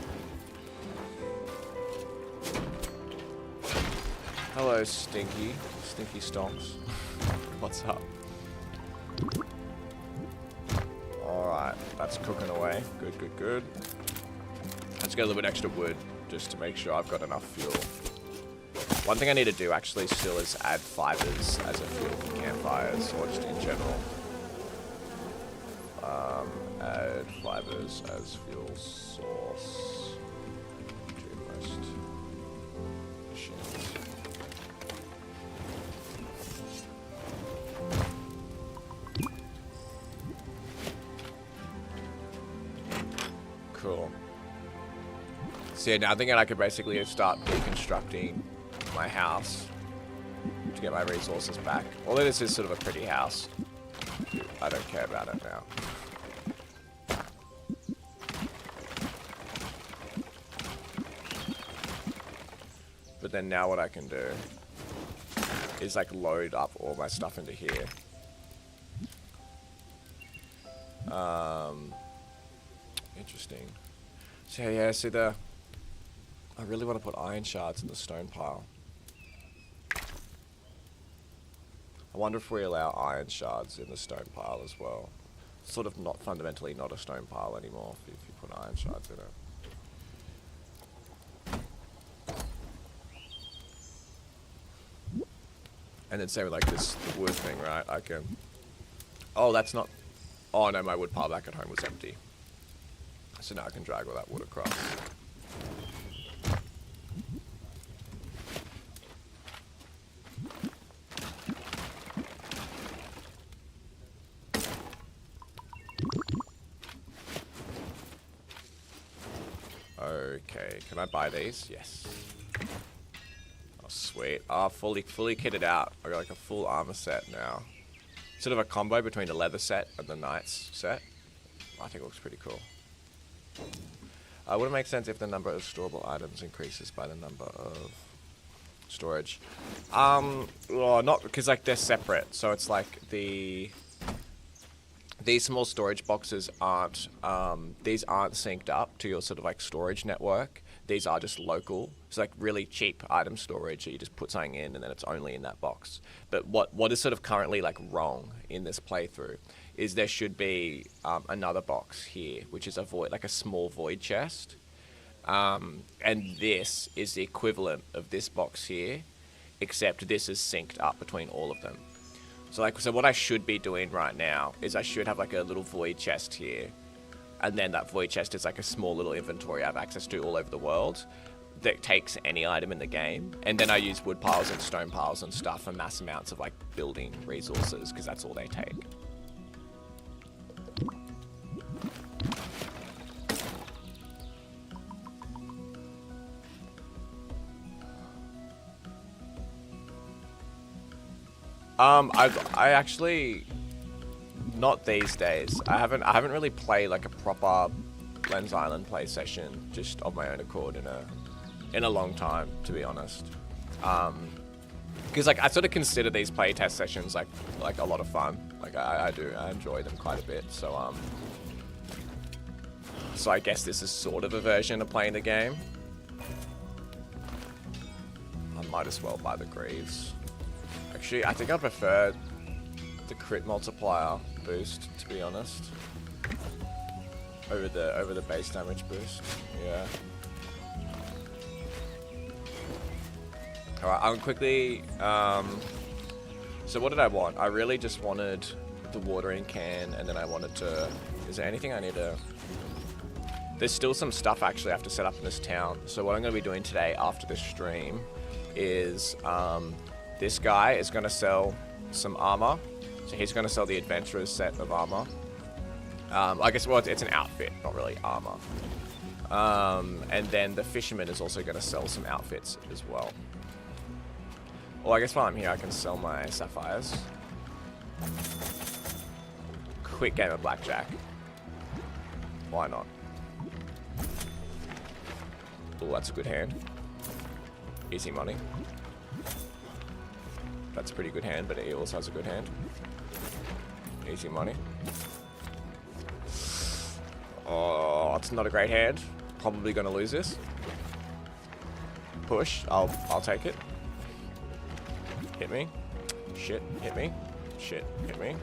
Hello, Stinky Stonks. What's up? Alright, that's cooking away. Good. Let's get a little bit extra wood, just to make sure I've got enough fuel. One thing I need to do actually still is add fibers as a fuel for campfires, or just in general. Add fibers as fuel source to most machines. Cool. So yeah, now I'm thinking I could basically start deconstructing my house to get my resources back. Although this is sort of a pretty house, I don't care about it now. But then now what I can do is like load up all my stuff into here. Interesting. So yeah, see I really want to put iron shards in the stone pile. I wonder if we allow iron shards in the stone pile as well. Sort of not fundamentally not a stone pile anymore if you put iron shards in it. And then same with like this wood thing, right? I can... Oh, that's not... Oh no, my wood pile back at home was empty. So now I can drag all that wood across. Okay, can I buy these? Yes. Oh, sweet. Oh, fully kitted out. I got like a full armor set now. Sort of a combo between the leather set and the knights set. I think it looks pretty cool. Would it make sense if the number of storeable items increases by the number of storage? Well, not because like they're separate. So it's like these small storage boxes aren't these aren't synced up to your sort of like storage network. These are just local. It's like really cheap item storage that you just put something in and then it's only in that box. But what is sort of currently like wrong in this playthrough is there should be another box here, which is a void, like a small void chest. And this is the equivalent of this box here, except this is synced up between all of them. So what I should be doing right now is I should have like a little void chest here. And then that void chest is like a small little inventory I have access to all over the world that takes any item in the game. And then I use wood piles and stone piles and stuff for mass amounts of like building resources because that's all they take. I actually Not these days. I haven't really played like a proper Lens Island play session just of my own accord in a long time, to be honest. Because like I sort of consider these playtest sessions like a lot of fun. Like I enjoy them quite a bit. So I guess this is sort of a version of playing the game. I might as well buy the Greaves. Actually, I think I prefer the crit multiplier boost, to be honest, over the base damage boost. Yeah. All right, I'll quickly. So what did I want? I really just wanted the watering can, and then I wanted to. Is there anything I need to? There's still some stuff actually I have to set up in this town. So what I'm going to be doing today after this stream is this guy is going to sell some armor. So he's going to sell the adventurer's set of armor. I guess, well, it's an outfit, not really armor. And then the fisherman is also going to sell some outfits as well. Well, I guess while I'm here, I can sell my sapphires. Quick game of blackjack. Why not? Oh, that's a good hand. Easy money. That's a pretty good hand, but he also has a good hand. Easy money. Oh, it's not a great hand. Probably gonna lose this. Push. I'll take it. Hit me. Shit. Hit me. Shit. Hit me.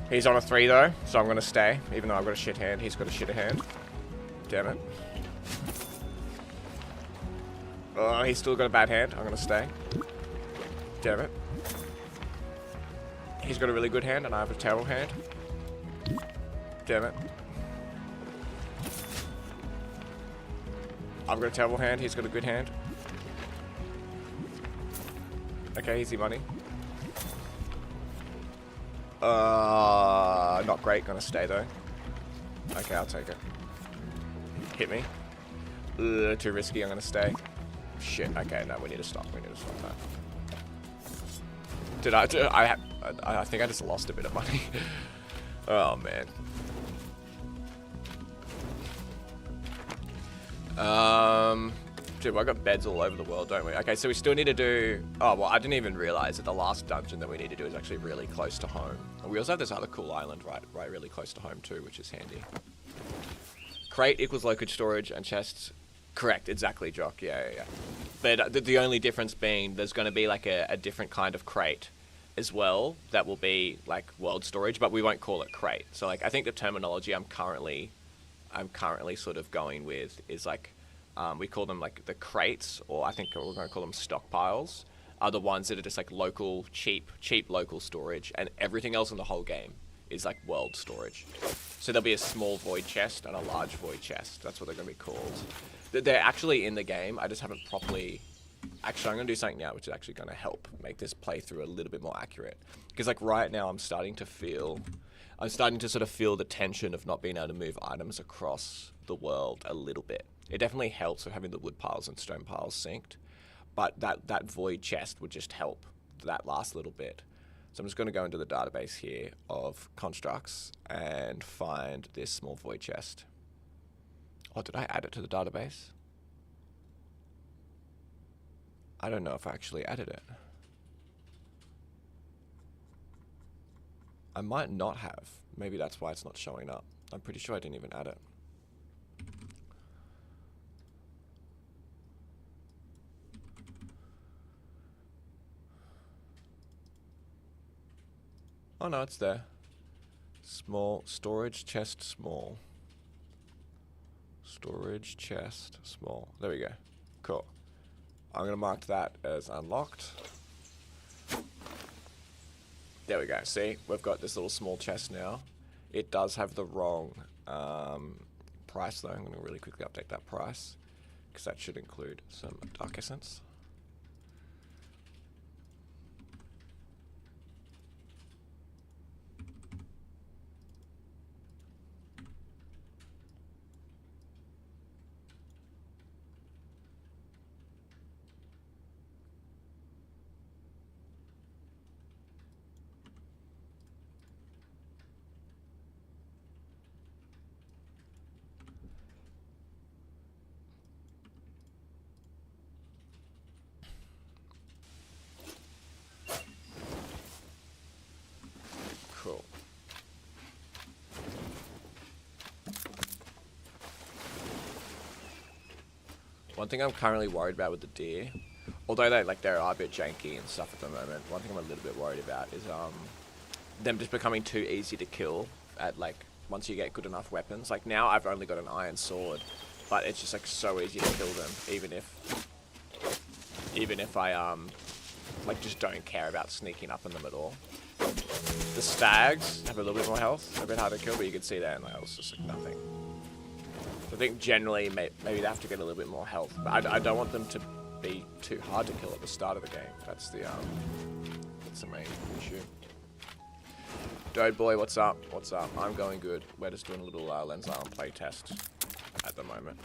He's on a 3 though, so I'm gonna stay. Even though I've got a shit hand, he's got a shitter hand. Damn it. Oh, he's still got a bad hand. I'm gonna stay. Damn it. He's got a really good hand and I have a terrible hand. Damn it. I've got a terrible hand, he's got a good hand. Okay, easy money. Not great, gonna stay though. Okay, I'll take it. Hit me. Too risky, I'm gonna stay. Shit, okay, no, we need to stop that. I think I just lost a bit of money. Oh, man. Dude, I got beds all over the world, don't we? Okay, so we still need to do... Oh, well, I didn't even realize that the last dungeon that we need to do is actually really close to home. And we also have this other cool island right really close to home too, which is handy. Crate equals local storage and chests. Correct, exactly, Jock. Yeah. But the only difference being there's going to be like a different kind of crate as well that will be like world storage, but we won't call it crate. So like I think the terminology I'm currently sort of going with is like we call them like the crates, or I think we're going to call them stockpiles, are the ones that are just like local, cheap local storage, and everything else in the whole game is like world storage. So there'll be a small void chest and a large void chest. That's what they're going to be called. They're actually in the game. I just haven't properly... Actually, I'm going to do something now which is actually going to help make this playthrough a little bit more accurate. Because like right now I'm starting to sort of feel the tension of not being able to move items across the world a little bit. It definitely helps with having the wood piles and stone piles synced. But that void chest would just help that last little bit. So I'm just going to go into the database here of constructs and find this small void chest. Oh, did I add it to the database? I don't know if I actually added it. I might not have. Maybe that's why it's not showing up. I'm pretty sure I didn't even add it. Oh no, it's there. Small storage chest small. Storage chest small. There we go. Cool. I'm going to mark that as unlocked. There we go. See, we've got this little small chest now. It does have the wrong price though. I'm going to really quickly update that price because that should include some dark essence. One thing I'm currently worried about with the deer, although they're a bit janky and stuff at the moment, one thing I'm a little bit worried about is them just becoming too easy to kill at once you get good enough weapons. Like now I've only got an iron sword, but it's just like so easy to kill them, even if I just don't care about sneaking up on them at all. The stags have a little bit more health, a bit harder to kill, but you can see that and it's just like nothing. I think generally maybe they have to get a little bit more health, but I don't want them to be too hard to kill at the start of the game. That's the main issue. Dode boy, what's up? What's up? I'm going good. We're just doing a little Lens Island playtest at the moment.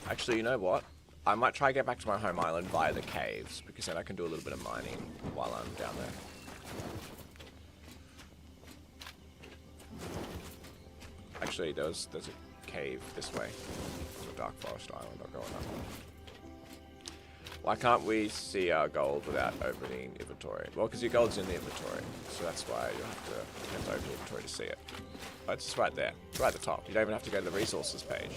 Actually, you know what? I might try to get back to my home island via the caves, because then I can do a little bit of mining while I'm down there. Actually, there's a cave this way. The Dark Forest Island. I'll go on that one. Why can't we see our gold without opening inventory? Well, because your gold's in the inventory, so that's why you'll have to open the inventory to see it. Oh, it's just right there. It's right at the top. You don't even have to go to the resources page.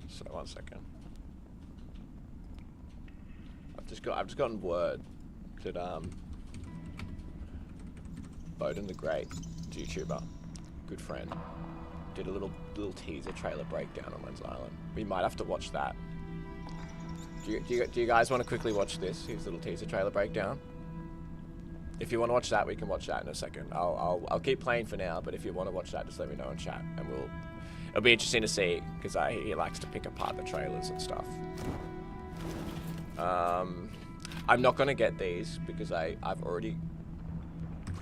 So 1 second. I've just gotten word that Bowden the Great, YouTuber, good friend, did a little teaser trailer breakdown on Lens Island. We might have to watch that. Do you guys want to quickly watch this? His little teaser trailer breakdown. If you want to watch that, we can watch that in a second. I'll keep playing for now, but if you want to watch that, just let me know in chat, and it'll be interesting to see, because he likes to pick apart the trailers and stuff. I'm not going to get these because I've already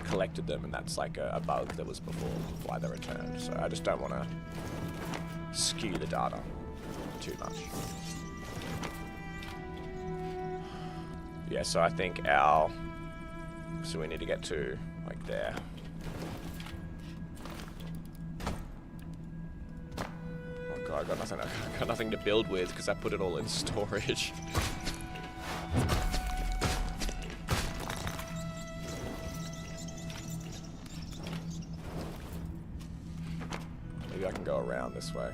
collected them, and that's like a bug that was before why they returned. So I just don't want to skew the data too much. Yeah, so I think so we need to get to like there. Oh god, I got nothing to build with because I put it all in storage. Maybe I can go around this way.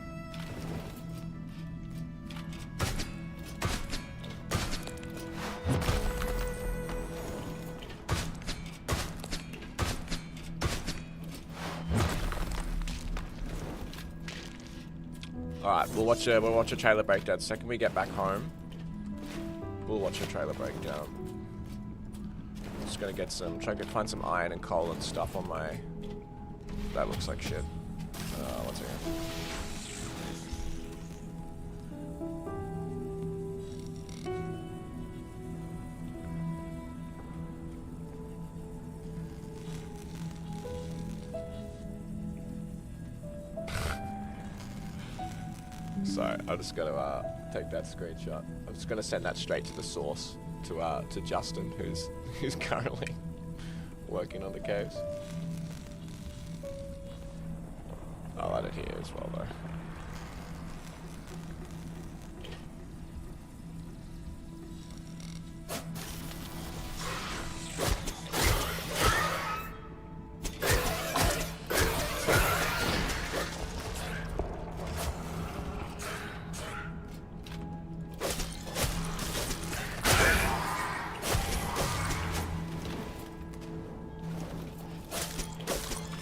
Alright, we'll watch a trailer breakdown. The second we get back home, we'll watch a trailer breakdown. Just gonna try to find some iron and coal and stuff on my... That looks like shit. One second. So I'm just gonna take that screenshot. I'm just gonna send that straight to the source, to Justin, who's currently working on the caves. I'll add it here as well, though.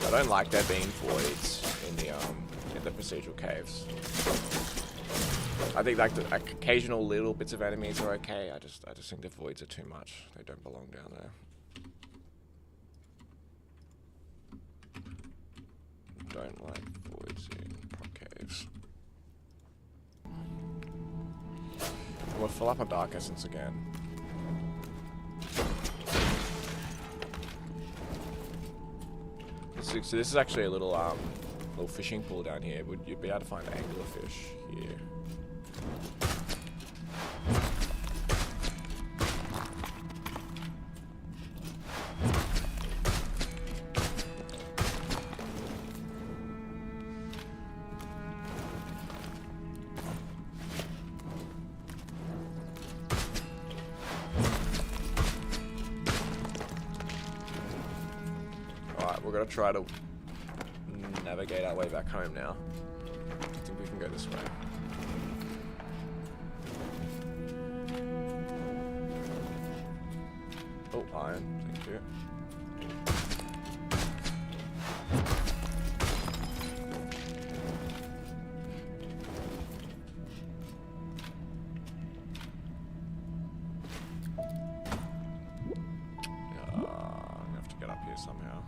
I don't like there being voids in the procedural caves. I think like the occasional little bits of enemies are okay. I just think the voids are too much. They don't belong down there. Don't like voids in prop caves. And we'll fill up our Dark Essence again. So this is actually a little fishing pool down here. Would you be able to find anglerfish here? We're gonna try to navigate our way back home now. I think we can go this way. Oh, iron. Thank you. I'm gonna have to get up here somehow.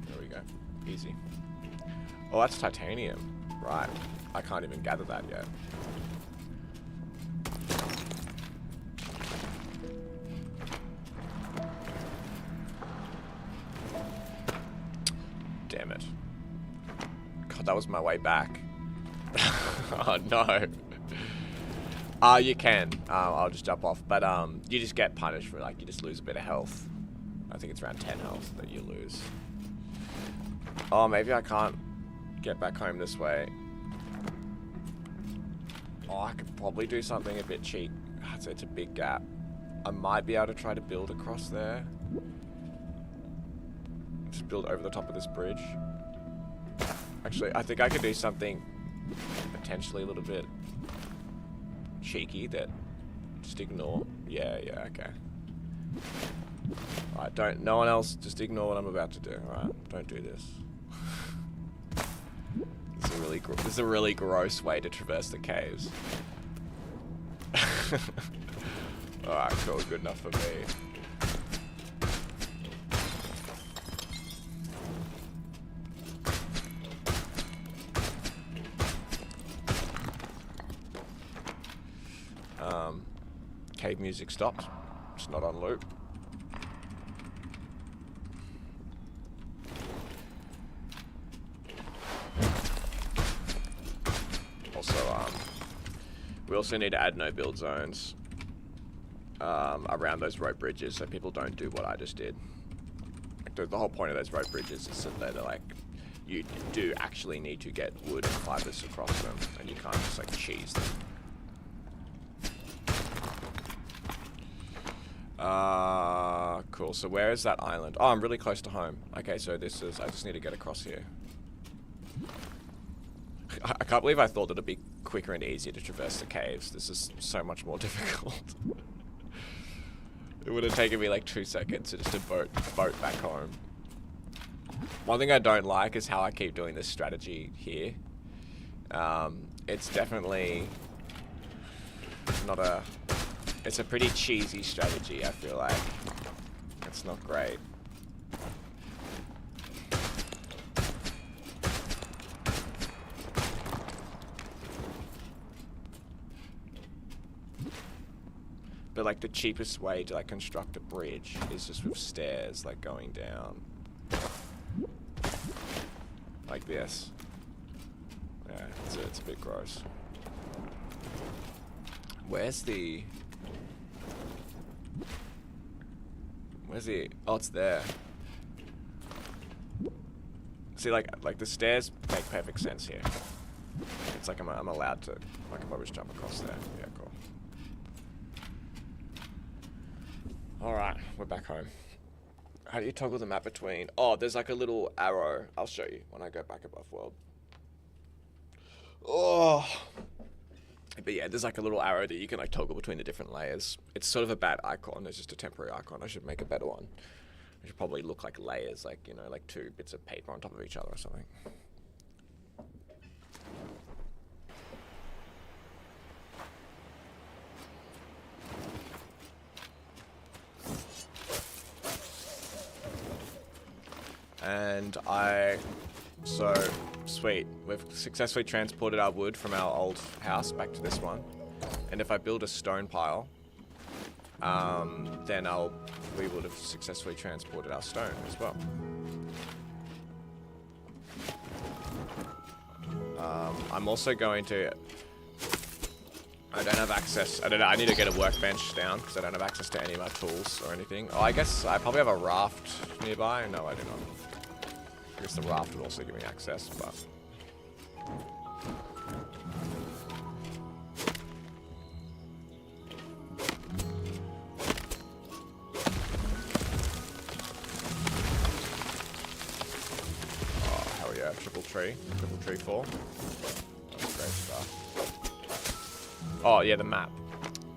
There we go. Easy. Oh, that's titanium. Right. I can't even gather that yet. Damn it. God, that was my way back. Oh no. You can. I'll just jump off. But you just get punished for, like, you just lose a bit of health. I think it's around 10 health that you lose. Oh, maybe I can't get back home this way. Oh, I could probably do something a bit cheap. It's a big gap. I might be able to try to build across there. Just build over the top of this bridge. Actually, I think I could do something potentially a little bit cheeky that just ignore. Yeah, okay. Alright, no one else, just ignore what I'm about to do. Alright, don't do this. This is a really gross way to traverse the caves. Alright, cool, good enough for me. Cave music stopped. It's not on loop. Also, we also need to add no build zones around those rope bridges so people don't do what I just did. Like, the whole point of those rope bridges is that they're like, you do actually need to get wood and fibers across them, and you can't just like cheese them. Cool. So where is that island? Oh, I'm really close to home. Okay, so this is... I just need to get across here. I can't believe I thought that it'd be quicker and easier to traverse the caves. This is so much more difficult. It would have taken me like 2 seconds to just boat back home. One thing I don't like is how I keep doing this strategy here. It's definitely not a... It's a pretty cheesy strategy, I feel like. It's not great. But like the cheapest way to like construct a bridge is just with stairs like going down. Like this. Yeah, it's a bit gross. Where's the... Oh, it's there. See, like the stairs make perfect sense here. It's like I'm allowed to, like, if I just jump across there. Yeah, cool. Alright, we're back home. How do you toggle the map between... Oh, there's like a little arrow. I'll show you when I go back above world. Oh... But yeah, there's like a little arrow that you can like toggle between the different layers. It's sort of a bad icon. It's just a temporary icon. I should make a better one. It should probably look like layers, like, you know, like 2 bits of paper on top of each other or something. And I So, sweet. We've successfully transported our wood from our old house back to this one. And if I build a stone pile, then we would have successfully transported our stone as well. I'm also going to... I don't have access... I need to get a workbench down because I don't have access to any of my tools or anything. Oh, I guess I probably have a raft nearby. No, I do not. I guess the raft would also give me access, but... Oh, hell yeah. Triple tree fall. That's great stuff. Oh, yeah, the map.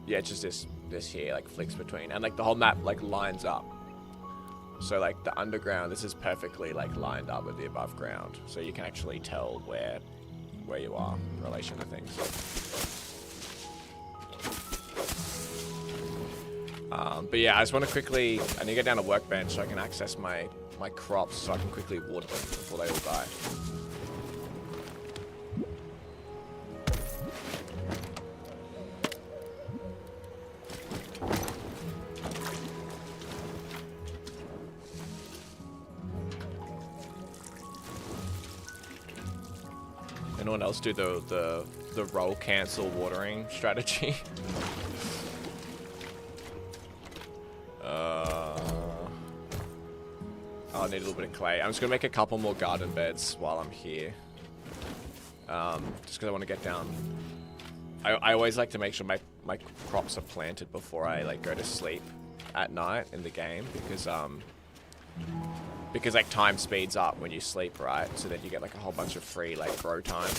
Yeah, it's just this here, like, flicks between. And, like, the whole map, like, lines up. So, like, the underground, this is perfectly, like, lined up with the above ground. So you can actually tell where you are in relation to things. But yeah, I just want to quickly... I need to get down a workbench so I can access my crops so I can quickly water them before they all die. Anyone else do the roll cancel watering strategy? I need a little bit of clay. I'm just gonna make a couple more garden beds while I'm here. Just because I want to get down. I always like to make sure my crops are planted before I like go to sleep at night in the game because like time speeds up when you sleep, right? So then you get like a whole bunch of free like grow time.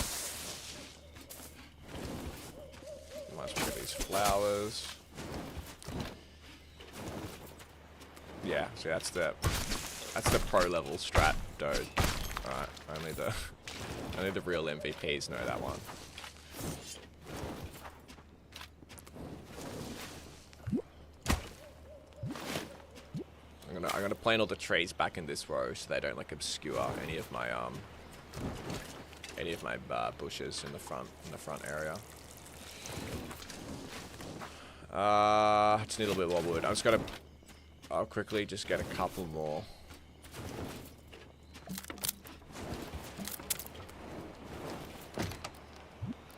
Might as well get these flowers. Yeah, so that's the pro level strat, dude. Alright, only the real MVPs know that one. I'm gonna plant all the trees back in this row so they don't like obscure any of my bushes in the front area. I just need a little bit more wood. I'll quickly just get a couple more.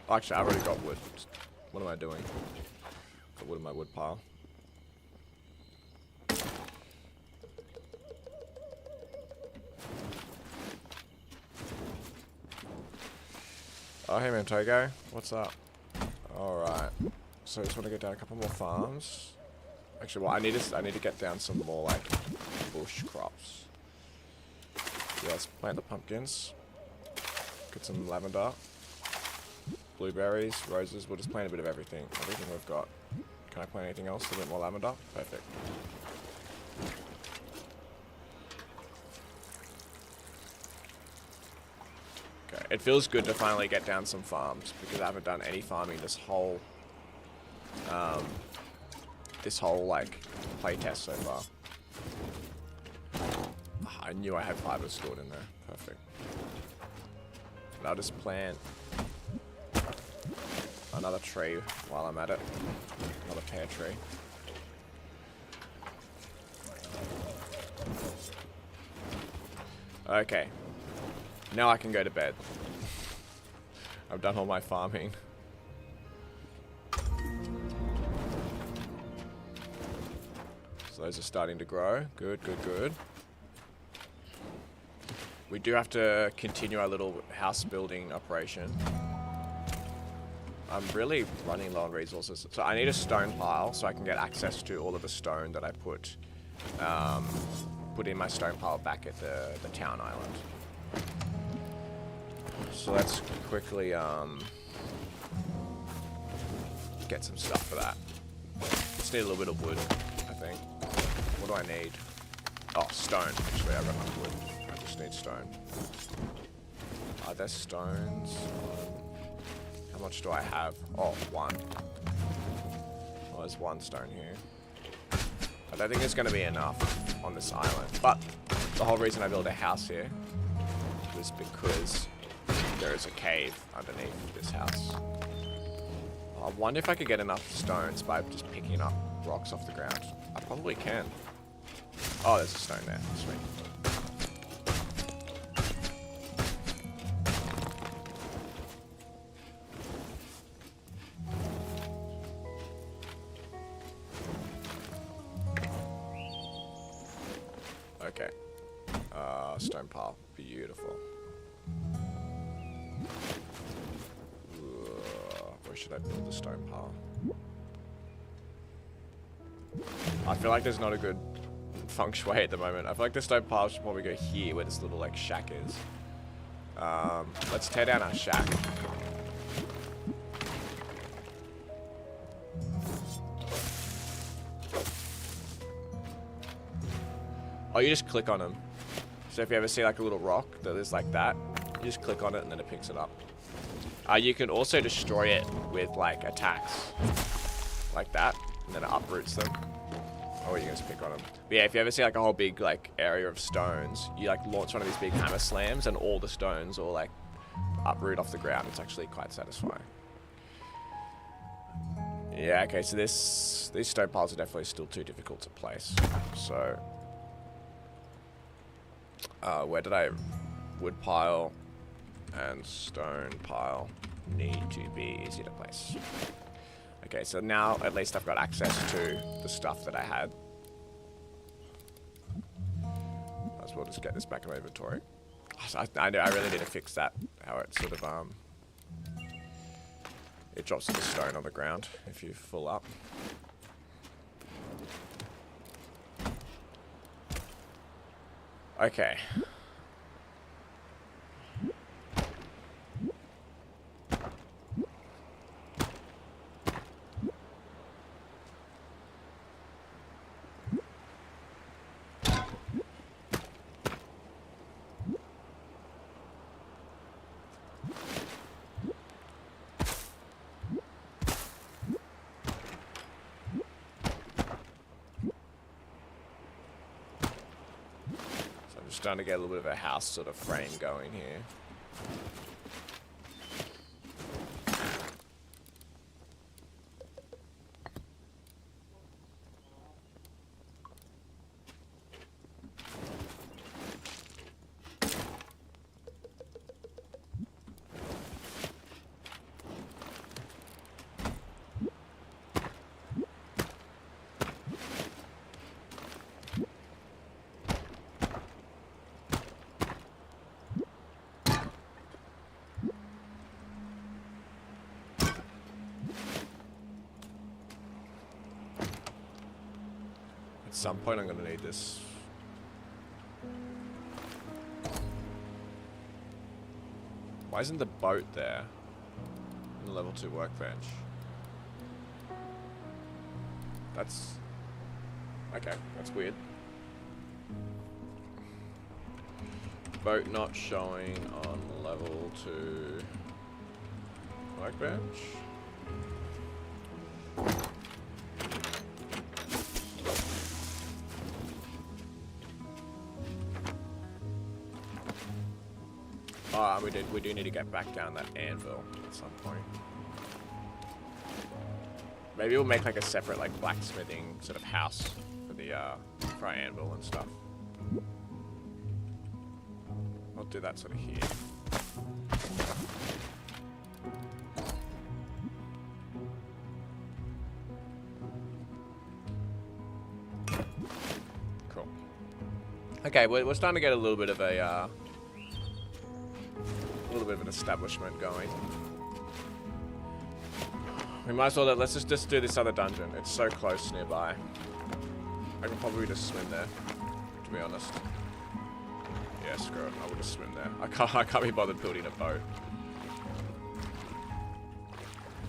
Actually, I've already got wood. What am I doing? Got wood in my wood pile. Oh, hey man, Togo. What's up? Alright. So I just want to get down a couple more farms. Actually, well, I need to get down some more, like, bush crops. Yeah, let's plant the pumpkins. Get some lavender. Blueberries, roses. We'll just plant a bit of everything. Everything we've got. Can I plant anything else? A bit more lavender? Perfect. Okay, it feels good to finally get down some farms because I haven't done any farming this whole like playtest so far. Oh, I knew I had fiber stored in there. Perfect. And I'll just plant another tree while I'm at it. Another pear tree. Okay. Now I can go to bed. I've done all my farming. So those are starting to grow. Good, good, good. We do have to continue our little house building operation. I'm really running low on resources. So I need a stone pile so I can get access to all of the stone that I put in my stone pile back at the town island. So let's quickly get some stuff for that. Just need a little bit of wood, I think. What do I need? Oh, stone. Actually, I've got enough wood. I just need stone. Are there stones? How much do I have? Oh, one. Oh, there's one stone here. I don't think there's going to be enough on this island. But the whole reason I built a house here was because there is a cave underneath this house. I wonder if I could get enough stones by just picking up rocks off the ground. I probably can. Oh, there's a stone there. Sweet. Okay. Stone pile. Beautiful. Where should I build the stone pile? I feel like there's not a good feng shui at the moment. I feel like the stone pile should probably go here where this little like shack is. Let's tear down our shack. Oh, you just click on them. So if you ever see like a little rock that is like that, you just click on it and then it picks it up. You can also destroy it with like attacks, like that, and then it uproots them. Oh, you can just pick on them. But yeah, if you ever see like a whole big like area of stones, you like launch one of these big hammer slams and all the stones all like uproot off the ground. It's actually quite satisfying. Yeah, okay, so these stone piles are definitely still too difficult to place. So, where did I... Wood pile and stone pile need to be easy to place. Okay, so now at least I've got access to the stuff that I had. Might as well just get this back in my inventory. I really need to fix that, how it sort of, it drops the stone on the ground if you full up. Okay. Starting to get a little bit of a house sort of frame going here. At some point I'm going to need this. Why isn't the boat there? In the level 2 workbench. That's... okay, that's weird. Boat not showing on level 2 workbench. Oh, we do need to get back down that anvil at some point. Maybe we'll make like a separate like blacksmithing sort of house for the for our anvil and stuff. I'll do that sort of here. Cool. Okay, we're starting to get a little bit of a little bit of an establishment going. We might as well, let's just do this other dungeon. It's so close nearby. I can probably just swim there, to be honest. Yeah, screw it. I will just swim there. I can't be bothered building a boat.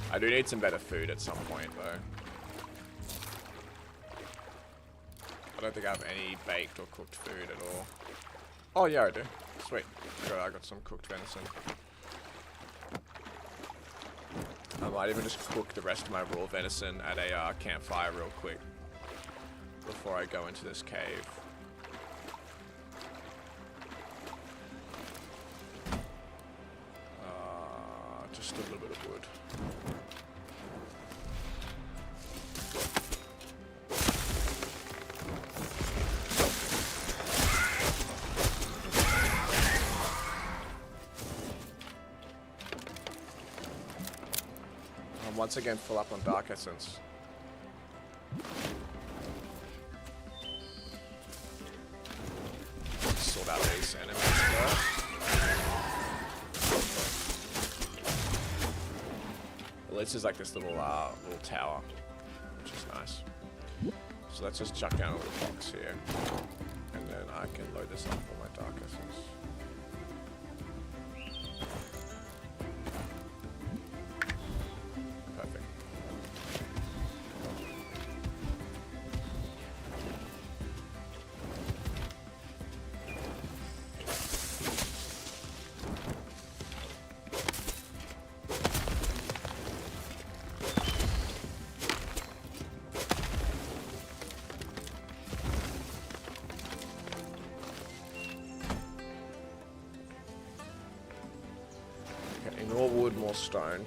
I do need some better food at some point, though. I don't think I have any baked or cooked food at all. Oh yeah, I do. Sweet. Good, I got some cooked venison. I might even just cook the rest of my raw venison at a campfire real quick before I go into this cave. a little bit of wood. I'm once again full up on Dark Essence. Sort out these enemies first. Well, this is like this little tower, which is nice. So let's just chuck down a little box here, and then I can load this up for my Dark Essence. Perfect. More wood, more stone.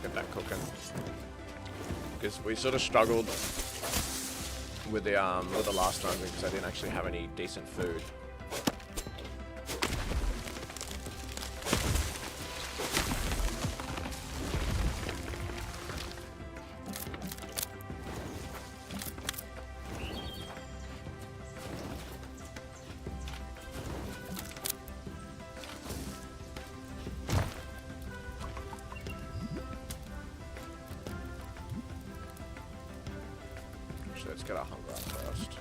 Get that cooking, because we sort of struggled with the last time because I didn't actually have any decent food. Let's get our hunger up first.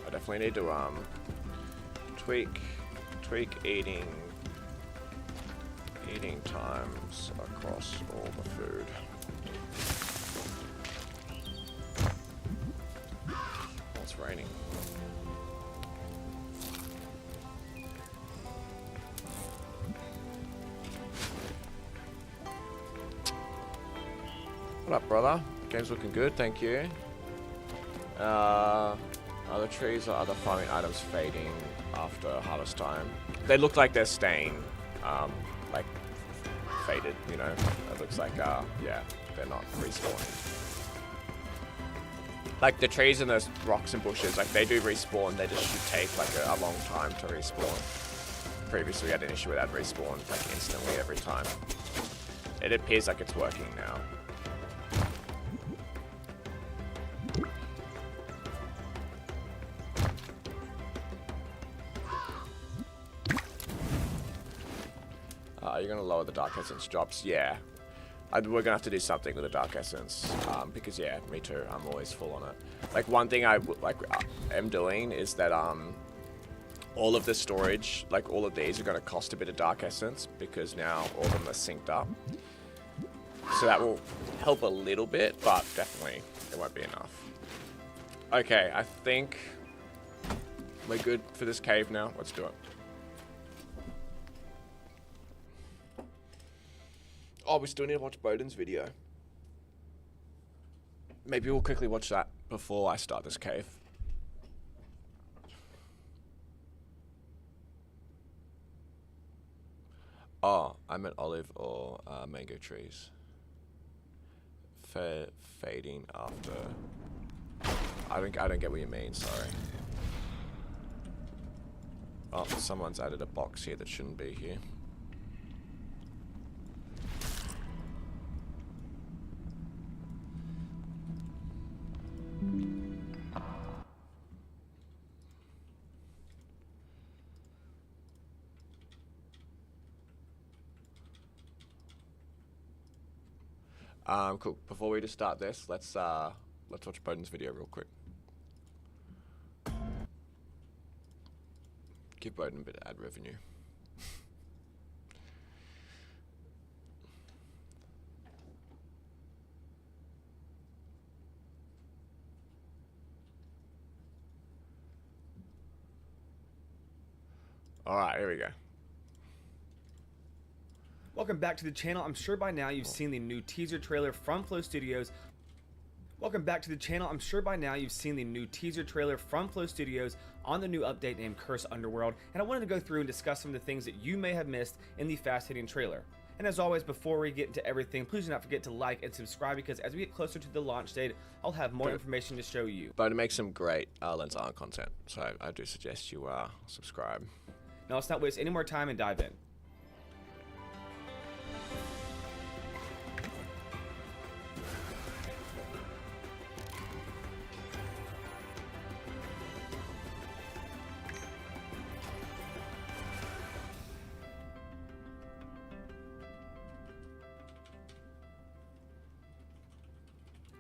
I definitely need to tweak eating times across all the food. Oh, it's raining. What up, brother? Game's looking good, thank you. Other trees or other farming items fading after harvest time. They look like they're staying, like, faded, you know? It looks like, yeah, they're not respawning. Like, the trees and those rocks and bushes, like, they do respawn, they just should take, like, a long time to respawn. Previously, we had an issue with that respawn, like, instantly every time. It appears like it's working now. You're going to lower the Dark Essence drops? Yeah. We're going to have to do something with the Dark Essence. Because, yeah, me too. I'm always full on it. Like, one thing I am doing is that all of the storage, like all of these are going to cost a bit of Dark Essence because now all of them are synced up. So that will help a little bit, but definitely it won't be enough. Okay, I think we're good for this cave now. Let's do it. Oh, we still need to watch Bowden's video. Maybe we'll quickly watch that before I start this cave. Oh, I meant olive or mango trees. Fading after. I don't get what you mean. Sorry. Oh, someone's added a box here that shouldn't be here. Cool. Before we just start this, let's watch Bowden's video real quick. Give Bowden a bit of ad revenue. All right, here we go.
Welcome back to the channel. I'm sure by now you've seen the new teaser trailer from Flow Studios. Welcome back to the channel. I'm sure by now you've seen the new teaser trailer from Flow Studios on the new update named Curse Underworld, and I wanted to go through and discuss some of the things that you may have missed in the fast-hitting trailer. And as always, before we get into everything, please do not forget to like and subscribe, because as we get closer to the launch date, I'll have more information to show you.
Bowden makes some great Lens Art content, so I do suggest you subscribe.
Now let's not waste any more time and dive in.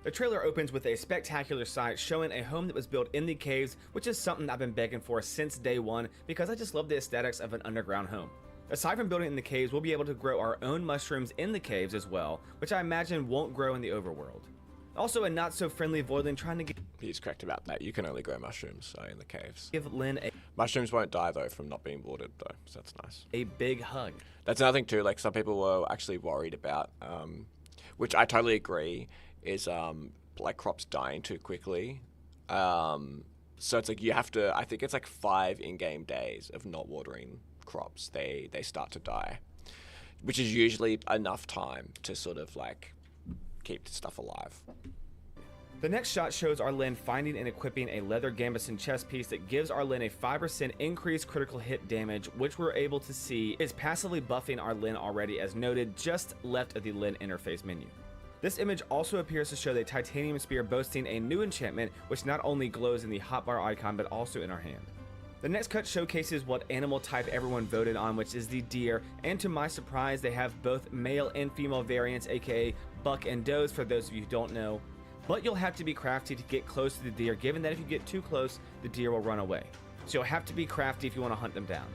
The trailer opens with a spectacular sight showing a home that was built in the caves, which is something I've been begging for since day one because I just love the aesthetics of an underground home. Aside from building in the caves, we'll be able to grow our own mushrooms in the caves as well, which I imagine won't grow in the overworld. Also, a not so friendly Voidling trying to
He's correct about that. You can only grow mushrooms in the caves.
give Lynn
Mushrooms won't die though from not being watered though, so that's nice.
a big hug.
That's another thing too. Like some people were actually worried about, which I totally agree, is like crops dying too quickly. So it's like you have to. I think it's like 5 in-game days of not watering crops. They start to die, which is usually enough time to sort of like keep stuff alive.
The next shot shows Arlen finding and equipping a leather gambeson chest piece that gives Arlen a 5% increased critical hit damage, which we're able to see is passively buffing Arlen already, as noted just left of the Lyn interface menu. This image also appears to show the titanium spear boasting a new enchantment, which not only glows in the hotbar icon but also in our hand. The next cut showcases what animal type everyone voted on, which is the deer, and to my surprise they have both male and female variants, aka buck and does for those of you who don't know. But you'll have to be crafty to get close to the deer, given that if you get too close, the deer will run away. So you'll have to be crafty if you want to hunt them down.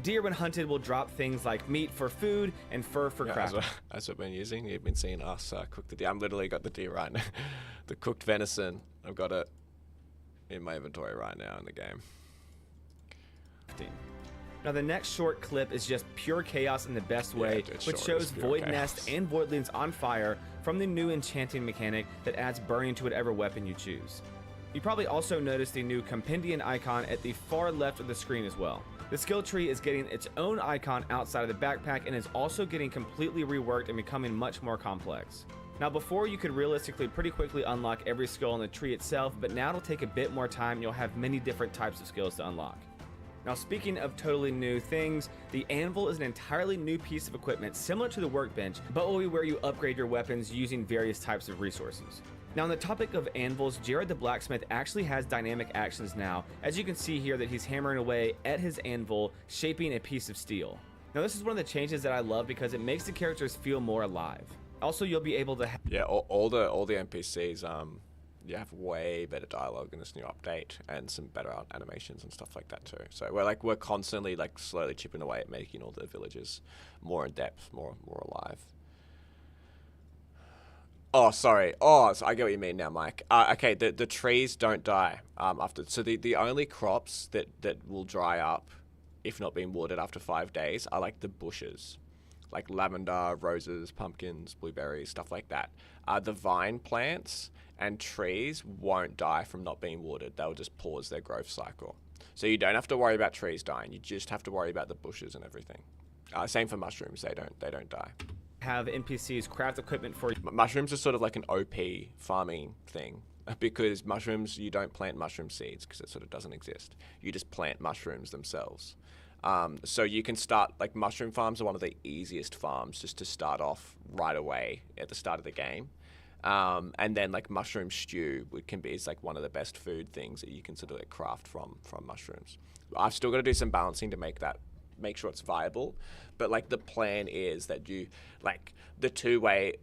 Deer, when hunted, will drop things like meat for food and fur for crafting.
That's what I've been using. You've been seeing us cook the deer. I'm literally got the deer right now. The cooked venison. I've got it in my inventory right now in the game.
Now the next short clip is just pure chaos in the best way,
dude,
which
sure,
shows
it's pure
Void
chaos.
Nest and Voidlings on fire from the new enchanting mechanic that adds burning to whatever weapon you choose. You probably also noticed the new Compendium icon at the far left of the screen as well. The skill tree is getting its own icon outside of the backpack and is also getting completely reworked and becoming much more complex. Now before you could realistically pretty quickly unlock every skill on the tree itself, but now it'll take a bit more time and you'll have many different types of skills to unlock. Now speaking of totally new things, the anvil is an entirely new piece of equipment similar to the workbench, but will be where you upgrade your weapons using various types of resources. Now on the topic of anvils, Jared the blacksmith actually has dynamic actions now, as you can see here that he's hammering away at his anvil, shaping a piece of steel. Now this is one of the changes that I love because it makes the characters feel more alive. Also, you'll be able to
all the NPCs you have way better dialogue in this new update and some better animations and stuff like that too. So we're constantly like slowly chipping away at making all the villages more in depth, more alive. Oh, sorry. Oh, so I get what you mean now, Mike. Okay, the trees don't die after. So the only crops that will dry up, if not being watered after 5 days, are like the bushes, like lavender, roses, pumpkins, blueberries, stuff like that. The vine plants and trees won't die from not being watered. They'll just pause their growth cycle. So you don't have to worry about trees dying. You just have to worry about the bushes and everything. Same for mushrooms. They don't die.
have NPCs craft equipment for you.
Mushrooms are sort of like an OP farming thing, because mushrooms, you don't plant mushroom seeds because it sort of doesn't exist. You just plant mushrooms themselves. So you can start, like, mushroom farms are one of the easiest farms just to start off right away at the start of the game. And then, like, mushroom stew is like one of the best food things that you can sort of like craft from mushrooms. I've still got to do some balancing to make sure it's viable, but like the plan is that you, like, the two-way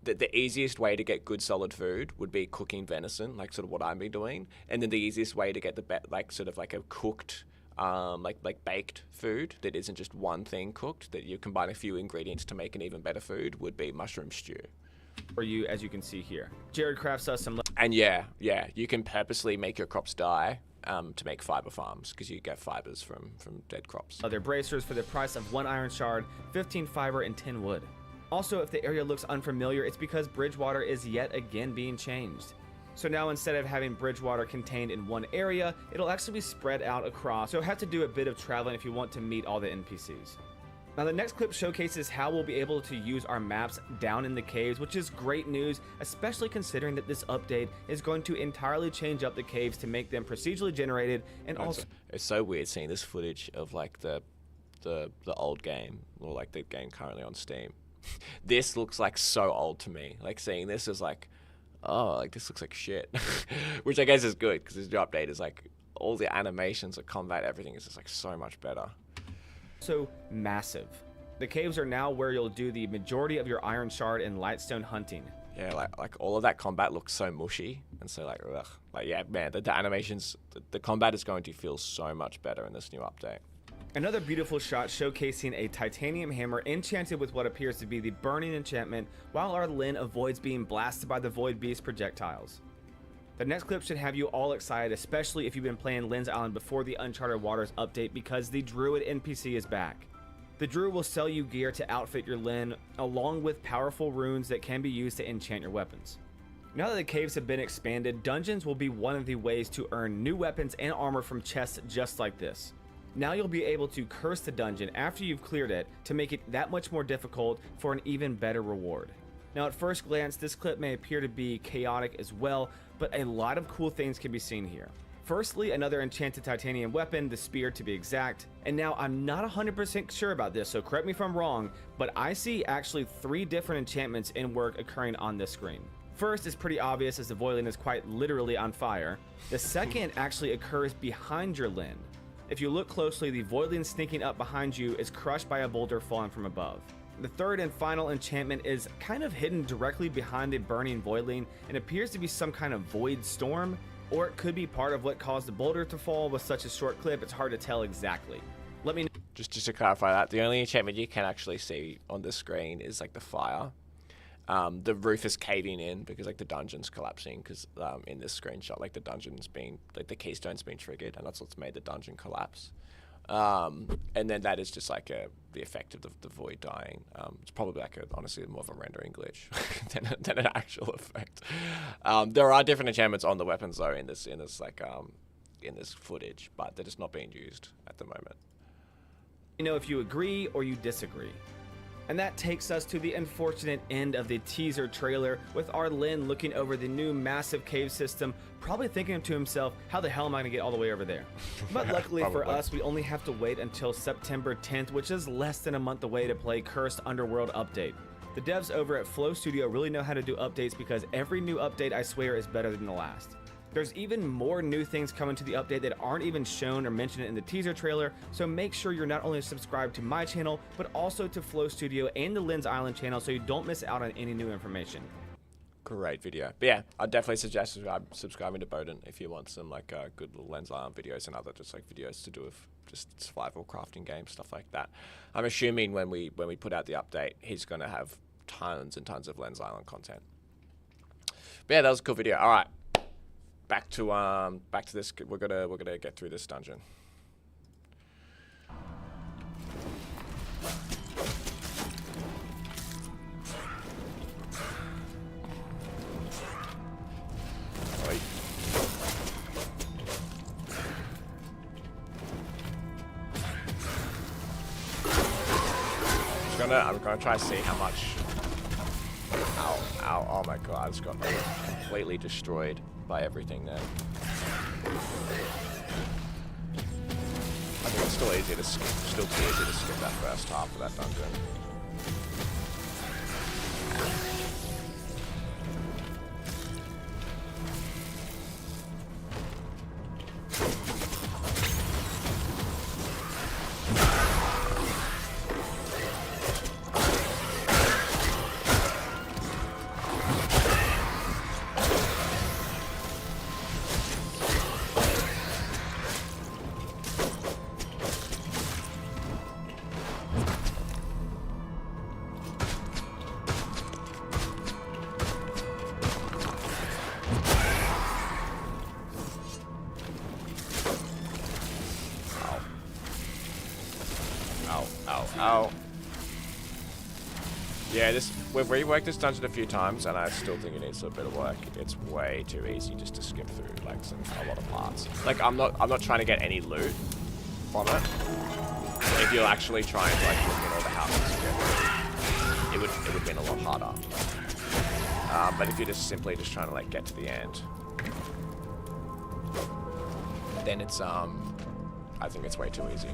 the easiest way to get good solid food would be cooking venison, like sort of what I've been doing, and then the easiest way to get like sort of like a cooked, like baked food that isn't just one thing cooked, that you combine a few ingredients to make an even better food, would be mushroom stew.
For you, as you can see here, Jared crafts us some.
And yeah, you can purposely make your crops die to make fiber farms, because you get fibers from dead crops.
Other bracers for the price of 1 iron shard, 15 fiber, and 10 wood. Also, if the area looks unfamiliar, it's because Bridgewater is yet again being changed. So now instead of having Bridgewater contained in one area, it'll actually be spread out across, so you'll have to do a bit of traveling if you want to meet all the NPCs. Now the next clip showcases how we'll be able to use our maps down in the caves, which is great news, especially considering that this update is going to entirely change up the caves to make them procedurally generated, and also...
It's so weird seeing this footage of like the old game, or like the game currently on Steam. This looks like so old to me. Like seeing this is like, oh, like this looks like shit. Which I guess is good, because this new update is like all the animations, the combat, everything is just like so much better.
So massive. The caves are now where you'll do the majority of your iron shard and lightstone hunting.
Yeah, like all of that combat looks so mushy and so like ugh. Like yeah, man, the animations, the combat is going to feel so much better in this new update.
Another beautiful shot showcasing a titanium hammer enchanted with what appears to be the burning enchantment, while our Lyn avoids being blasted by the Void Beast projectiles. The next clip should have you all excited, especially if you've been playing Lyn's Island before the Uncharted Waters update, because the Druid NPC is back. The Druid will sell you gear to outfit your Lyn, along with powerful runes that can be used to enchant your weapons. Now that the caves have been expanded, dungeons will be one of the ways to earn new weapons and armor from chests just like this. Now you'll be able to curse the dungeon after you've cleared it to make it that much more difficult for an even better reward. Now at first glance, this clip may appear to be chaotic as well, but a lot of cool things can be seen here. Firstly, another enchanted titanium weapon, the spear to be exact. And now I'm not 100% sure about this, so correct me if I'm wrong, but I see actually 3 different enchantments in work occurring on this screen. First is pretty obvious, as the Voidling is quite literally on fire. The second actually occurs behind your Lyn. If you look closely, the Voidling sneaking up behind you is crushed by a boulder falling from above. The third and final enchantment is kind of hidden directly behind the burning Voidling and appears to be some kind of void storm, or it could be part of what caused the boulder to fall. With such a short clip, it's hard to tell exactly. Let me know.
Just to clarify that, the only enchantment you can actually see on the screen is like the fire. The roof is caving in because like the dungeon's collapsing, because in this screenshot, like the dungeon's being, like the keystone's been triggered, and that's what's made the dungeon collapse. And then that is just like the effect of the void dying. It's probably like honestly more of a rendering glitch than an actual effect. There are different enchantments on the weapons though in this footage, but they're just not being used at the moment.
You know if you agree or you disagree. And that takes us to the unfortunate end of the teaser trailer, with our Lyn looking over the new massive cave system, probably thinking to himself, how the hell am I going to get all the way over there? But luckily for us, we only have to wait until September 10th, which is less than a month away, to play Cursed Underworld Update. The devs over at Flow Studio really know how to do updates, because every new update, I swear, is better than the last. There's even more new things coming to the update that aren't even shown or mentioned in the teaser trailer, so make sure you're not only subscribed to my channel, but also to Flow Studio and the Lyn's Island channel, so you don't miss out on any new information.
Great video. But yeah, I'd definitely suggest subscribing to Bowden if you want some like good little Lens Island videos and other just like videos to do with just survival crafting games, stuff like that. I'm assuming when we put out the update, he's going to have tons and tons of Lens Island content. But yeah, that was a cool video. All right. Back to this. We're gonna get through this dungeon. Wait. I'm gonna try to see how much. Ow! Ow! Oh my god! I just got completely destroyed by everything there. I think it's still easy to skip. Still too easy to skip that first half of that dungeon. we've reworked this dungeon a few times, and I still think it needs a bit of work. It's way too easy just to skip through like a lot of parts. Like I'm not trying to get any loot from it. If you're actually trying to like look at all the houses you get through, it would have been a lot harder. But if you're just simply just trying to like get to the end, then it's I think it's way too easy.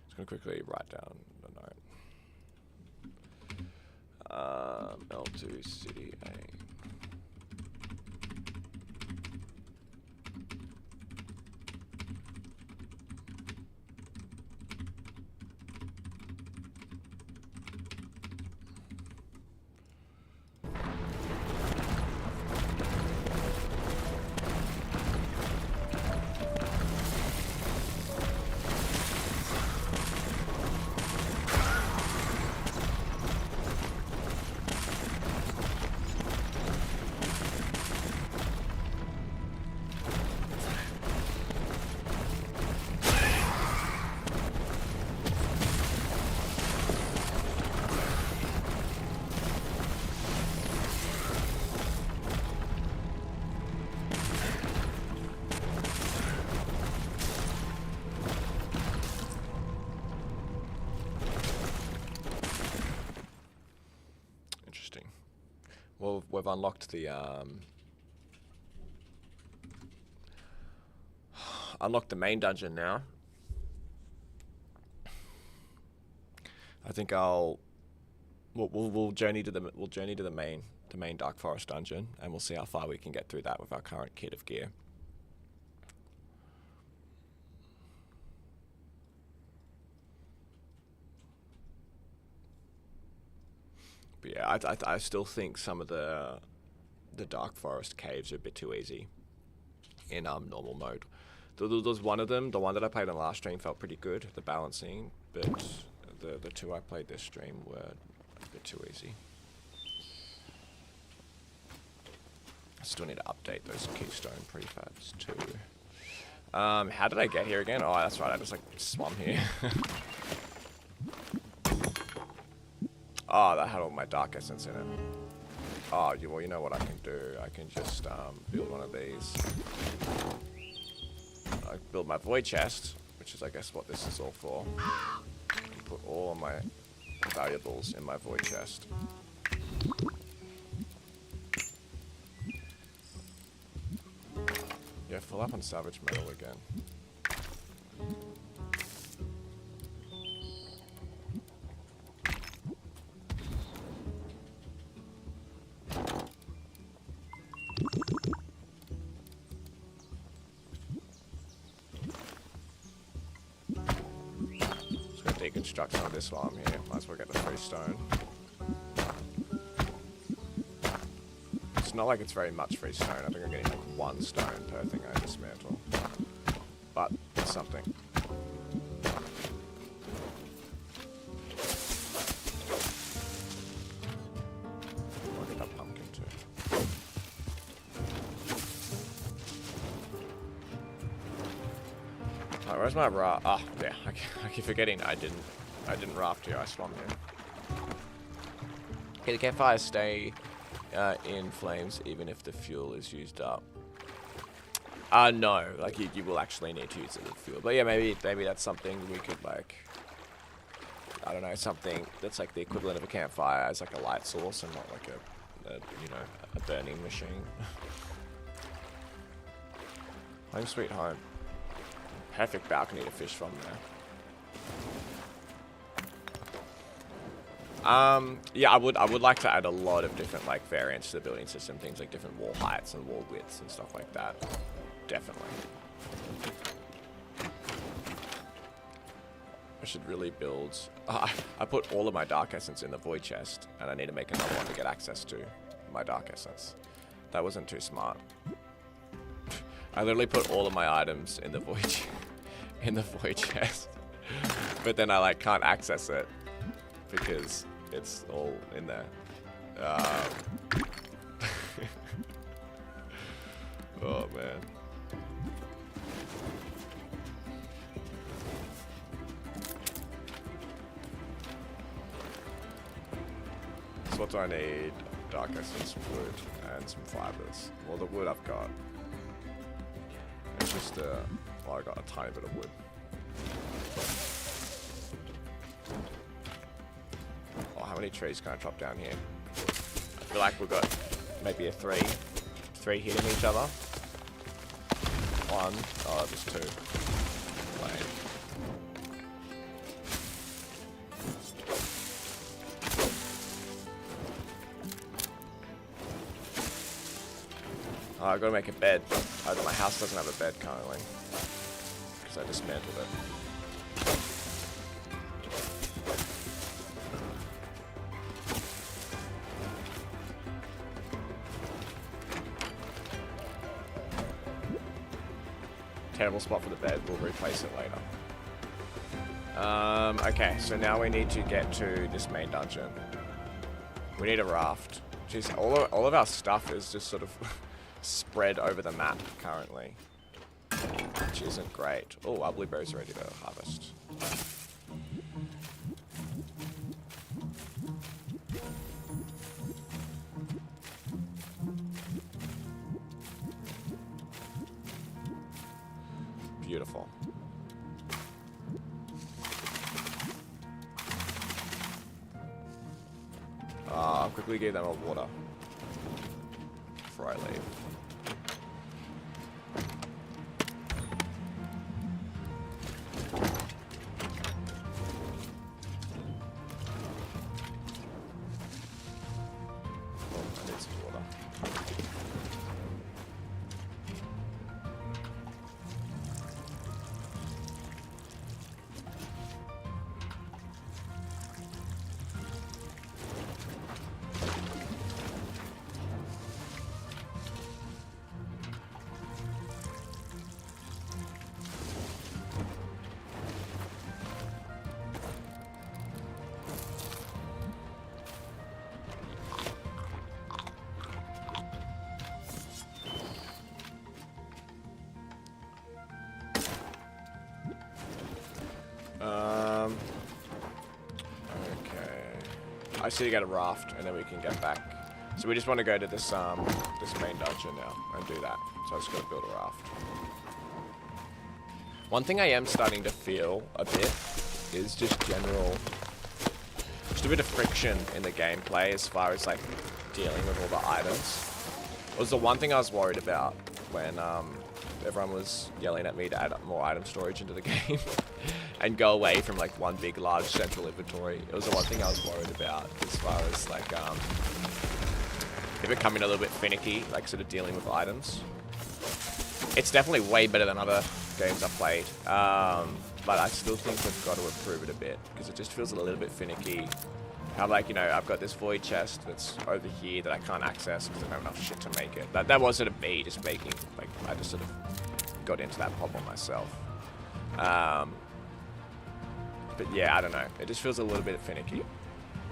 Just gonna quickly write down the note. L2 City A. Well, we've unlocked the main dungeon now. I think we'll journey to the main Dark Forest dungeon, and we'll see how far we can get through that with our current kit of gear. But yeah, I still think some of the Dark Forest caves are a bit too easy in normal mode. There was one of them, the one that I played on last stream felt pretty good, the balancing, but the two I played this stream were a bit too easy. I still need to update those keystone prefabs too. How did I get here again? Oh, that's right, I just like swum here. Oh, that had all my Dark Essence in it. Oh, well, you know what I can do? I can just build one of these. I build my void chest, which is, I guess, what this is all for. And put all of my valuables in my void chest. Yeah, fill up on salvage metal again. Deconstruct some of this while I'm here. Might as well get the free stone. It's not like it's very much free stone. I think I'm getting like 1 stone per thing I dismantle. But it's something. Look at that pumpkin too. Alright, where's my raft? Ah, yeah. I keep forgetting I didn't raft here. I swam here. Okay, the campfires stay in flames even if the fuel is used up. No, like you will actually need to use it as fuel. But yeah, maybe that's something we could like. I don't know, something that's like the equivalent of a campfire as like a light source and not like a burning machine. Home sweet home. Perfect balcony to fish from there. Yeah, I would like to add a lot of different like variants to the building system, things like different wall heights and wall widths and stuff like that. Definitely. I should really build. I put all of my Dark Essence in the void chest, and I need to make another one to get access to my Dark Essence. That wasn't too smart. I literally put all of my items in the void chest, but then I like can't access it because it's all in there. Oh man. what do I need? Dark essence, wood, and some fibers. Well, the wood I've got. It's just well, I got a tiny bit of wood. Oh, how many trees can I chop down here? I feel like we've got maybe a three hitting each other. One. Oh, there's two. Lame. Oh, I gotta make a bed. My house doesn't have a bed currently because I dismantled it. Terrible spot for the bed. We'll replace it later. Okay, so now we need to get to this main dungeon. We need a raft. Jeez, all of our stuff is just sort of spread over the map currently, which isn't great. Oh, our blueberries are ready to harvest. Beautiful. I'll quickly give them a water before I leave. Okay. I see you get a raft, and then we can get back. So we just want to go to this this main dungeon now and do that. So I just got to build a raft. One thing I am starting to feel a bit is just just a bit of friction in the gameplay as far as like dealing with all the items. It was the one thing I was worried about when everyone was yelling at me to add up more item storage into the game and go away from like one big large central inventory. It was the one thing I was worried about as far as like it becoming a little bit finicky, like sort of dealing with items. It's definitely way better than other games I've played, but I still think we've got to improve it a bit because it just feels a little bit finicky. How like, you know, I've got this void chest that's over here that I can't access because I don't have enough shit to make it. That wasn't me just making, like, I just sort of got into that problem myself. But yeah, I don't know. It just feels a little bit finicky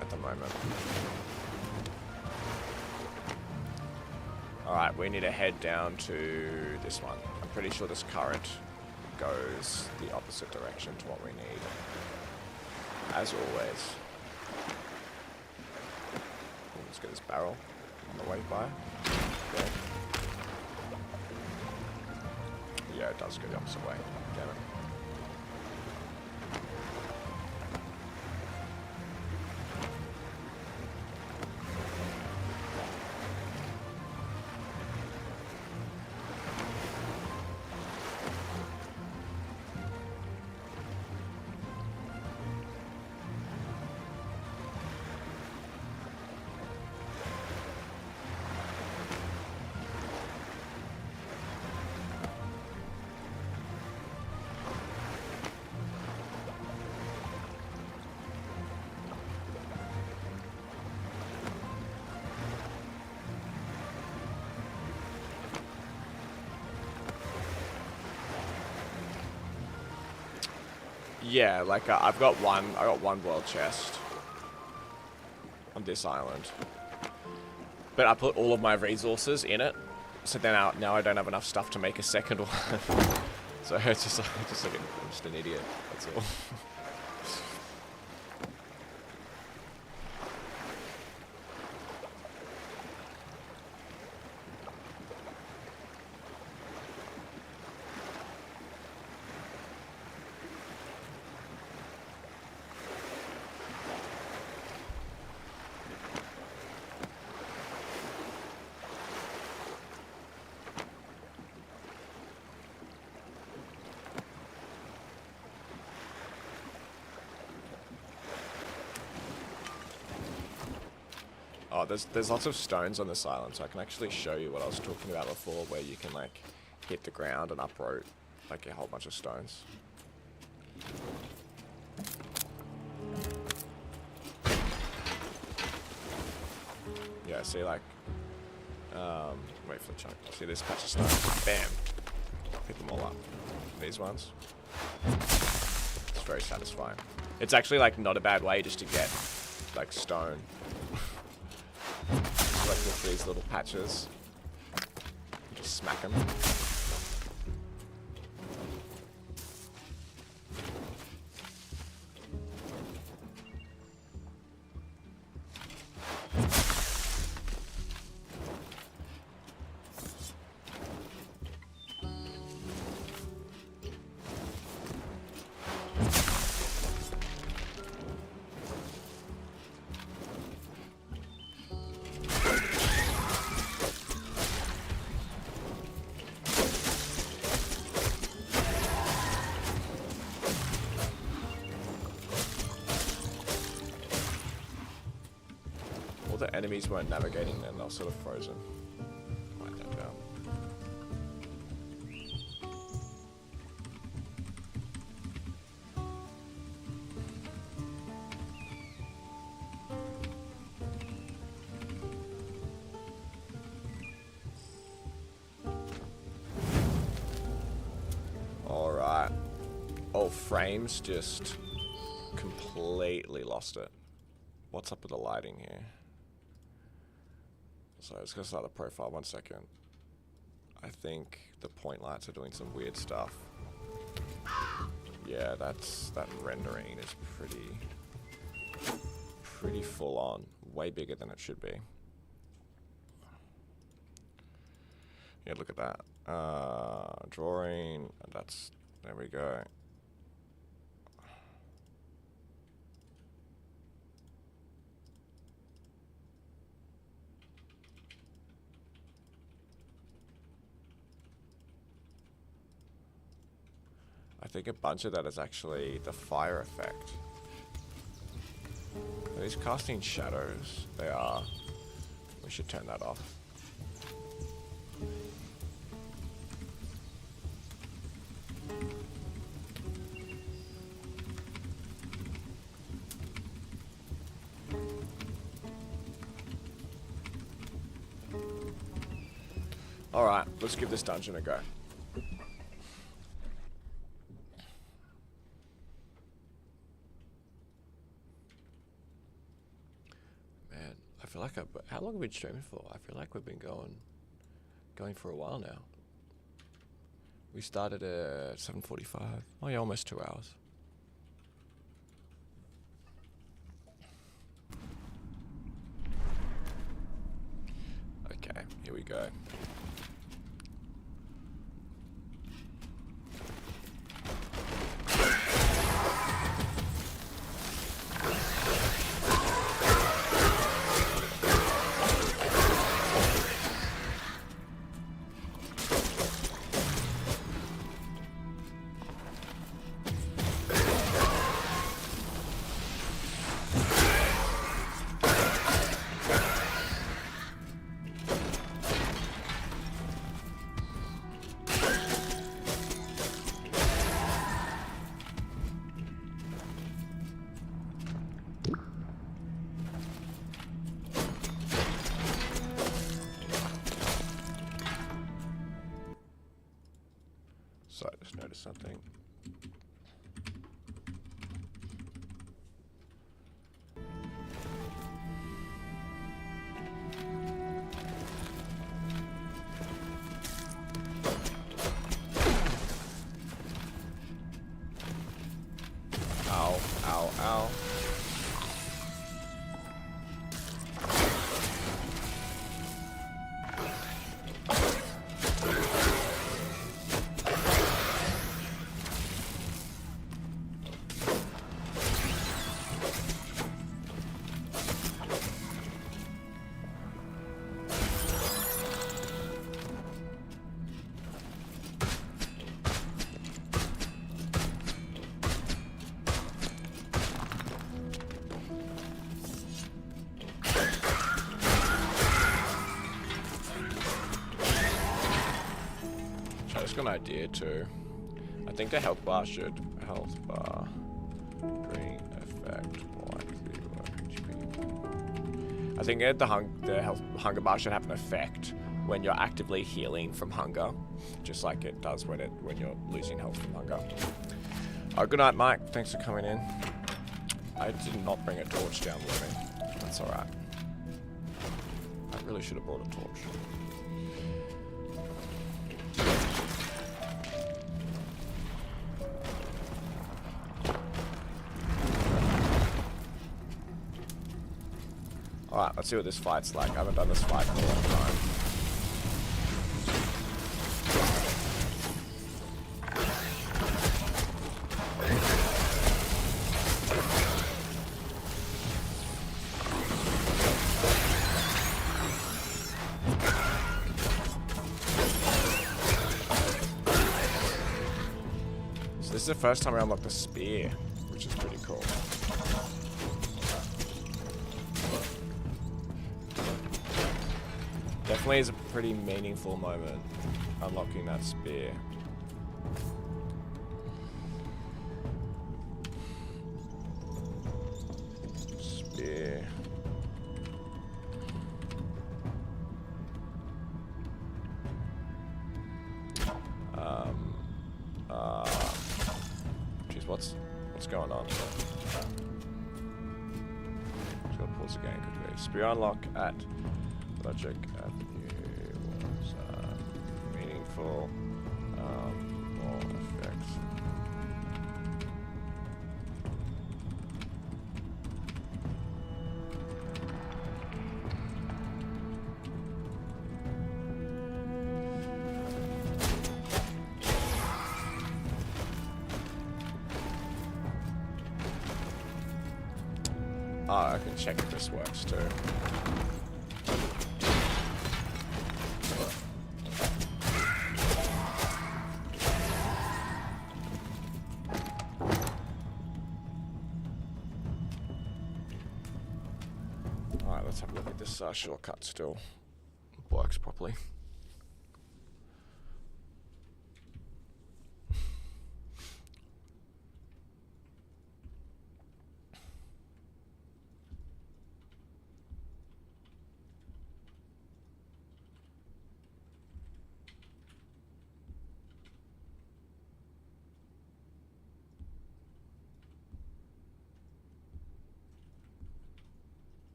at the moment. Alright, we need to head down to this one. I'm pretty sure this current goes the opposite direction to what we need. As always. Let's get this barrel on the way by. Okay. Yeah, it does go the opposite way. Damn it. Yeah, like I got one world chest on this island, but I put all of my resources in it, so then now I don't have enough stuff to make a second one. So it's just like I'm just an idiot. That's all. Oh, there's lots of stones on this island, so I can actually show you what I was talking about before, where you can like hit the ground and uproot like a whole bunch of stones. Yeah, see like, wait for the chunk. See this patch of stones? Bam! Pick them all up. These ones. It's very satisfying. It's actually like not a bad way just to get like stone. Like with these little patches. Just smack them. The enemies weren't navigating then, they were sort of frozen. Write that down. Alright. Oh, frames just completely lost it. What's up with the lighting here? So I was gonna start the profile 1 second. I think the point lights are doing some weird stuff. Yeah, that rendering is pretty full on. Way bigger than it should be. Yeah, look at that. Drawing, there we go. I think a bunch of that is actually the fire effect. Are these casting shadows? They are. We should turn that off. Alright, let's give this dungeon a go. I feel like how long have we been streaming for? I feel like we've been going for a while now. We started at 7:45. Oh yeah, almost 2 hours. Okay, here we go. So I just noticed something. Ow, ow, ow. got an idea too. I think the health bar should bring effect like the HP. I think the hunger bar should have an effect when you're actively healing from hunger, just like it does when you're losing health from hunger. Good night, Mike. Thanks for coming in. I did not bring a torch down with me. That's alright. I really should have brought a torch. Alright, let's see what this fight's like. I haven't done this fight for a long time. So this is the first time I unlocked the spear, which is pretty cool. Definitely is a pretty meaningful moment, unlocking that spear. Spear. Jeez, what's going on? Just gotta pause the game quickly. Spear unlock at Logic Avenue was meaningful. More effects. I can check if this works too. Alright, let's have a look at this shortcut still works properly.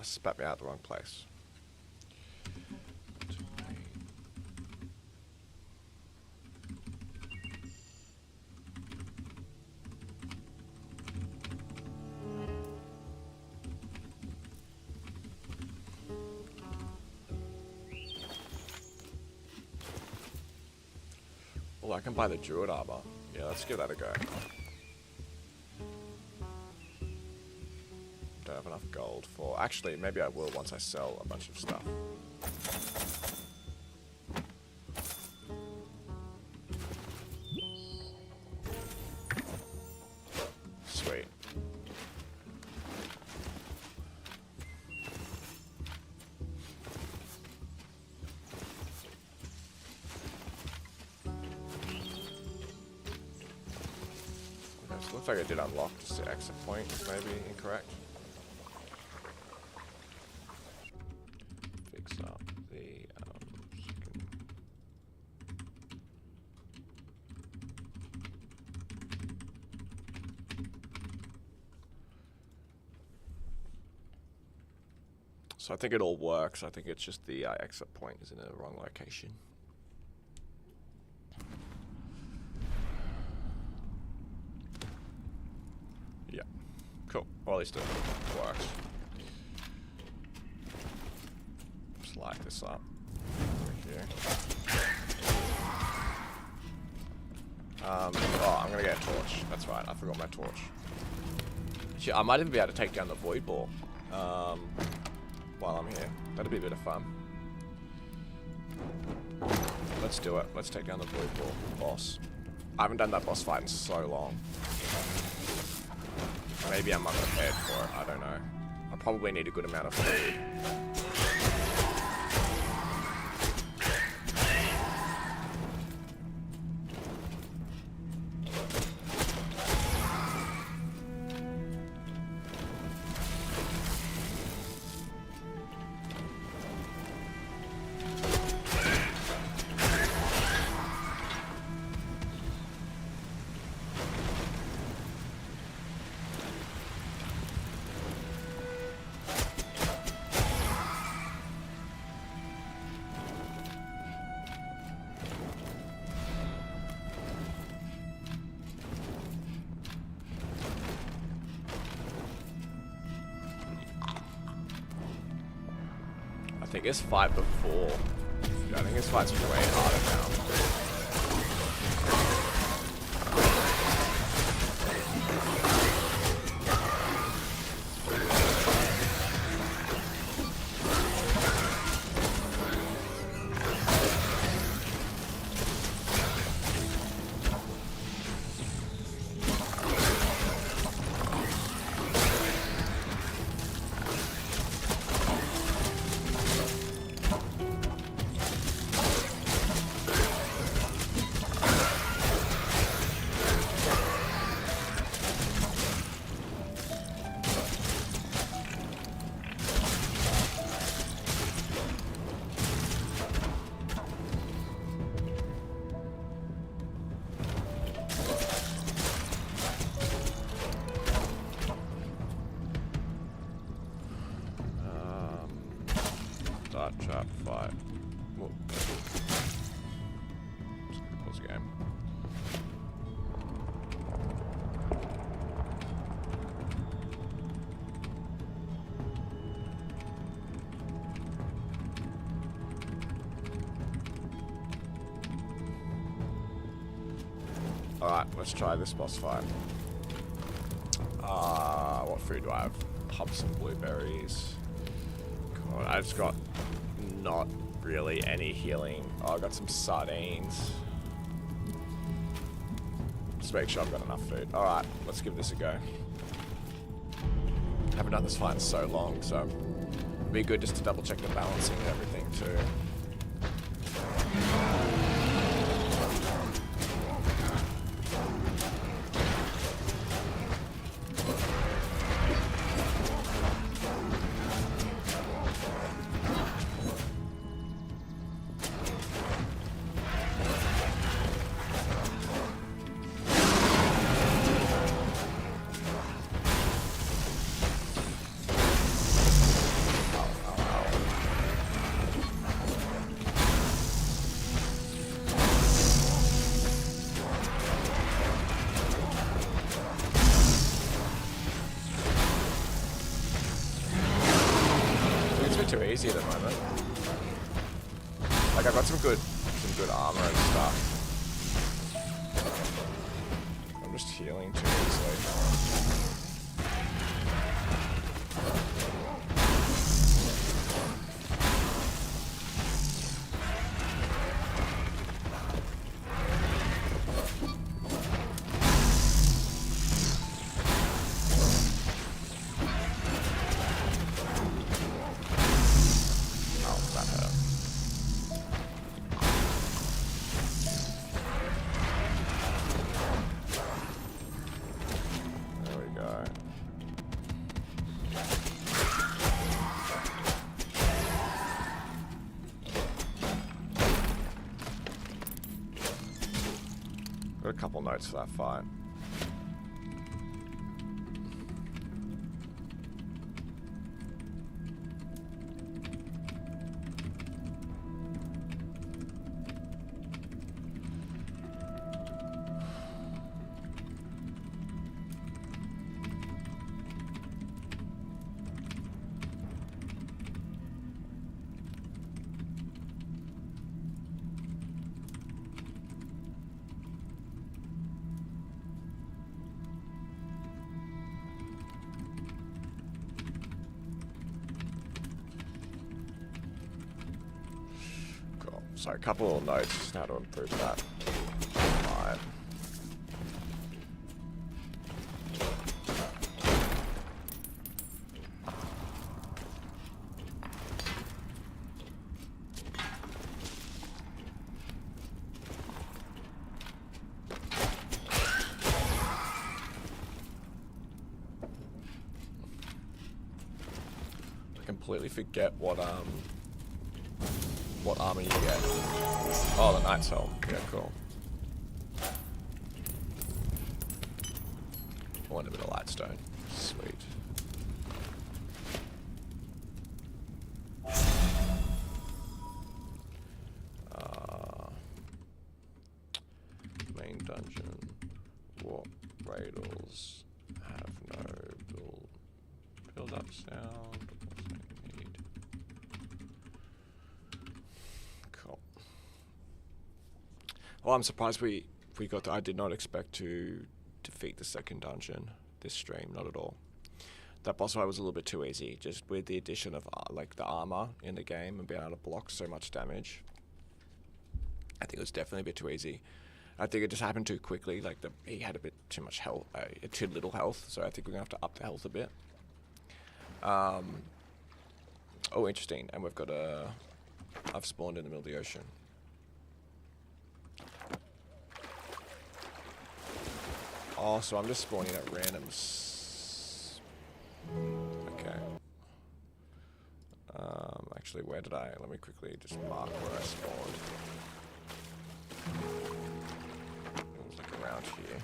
Spat me out the wrong place. Oh, I can buy the druid armor. Yeah, let's give that a go. Don't have enough gold for... Actually, maybe I will once I sell a bunch of stuff. Sweet. Okay, so it looks like I did unlock just the exit point, maybe incorrect. Up the so I think it all works. I think it's just the exit point is in the wrong location. Yeah, cool. Well, at least it works. Light this up over here. Oh, I'm gonna get a torch. That's right, I forgot my torch. Shit, I might even be able to take down the void ball while I'm here. That'd be a bit of fun. Let's do it. Let's take down the blue boss. I haven't done that boss fight in so long. Maybe I'm unprepared for it. I don't know. I probably need a good amount of food. I think this fight before. Yeah, I think this fight's way harder now. Start trap fight. Whoa. Pause game. Alright, let's try this boss fight. What food do I have? Pop some blueberries. God, I just got not really any healing. Oh, I got some sardines. Just make sure I've got enough food. Alright, let's give this a go. Haven't done this fight in so long, so it'd be good just to double check the balancing and everything too. Too easy at the moment. Like I've got some good armor and stuff. I'm just healing too easily. Got a couple notes for that fight. Sorry, a couple of notes just how to improve that. Fine. Completely forget what armor you get. Oh, the Knight's Helm. Yeah, cool. I want a bit of Lightstone. Sweet. Main dungeon. Warp Raidles have no build up sound. Well, I'm surprised we got. I did not expect to defeat the second dungeon this stream, not at all. That boss fight was a little bit too easy, just with the addition of like the armor in the game and being able to block so much damage. I think it was definitely a bit too easy. I think it just happened too quickly. Like he had a bit too much health, too little health. So I think we're gonna have to up the health a bit. Oh, interesting. And we've got I've spawned in the middle of the ocean. Oh, so I'm just spawning at randoms. Okay. Actually, where did I? Let me quickly just mark where I spawned. It was like around here.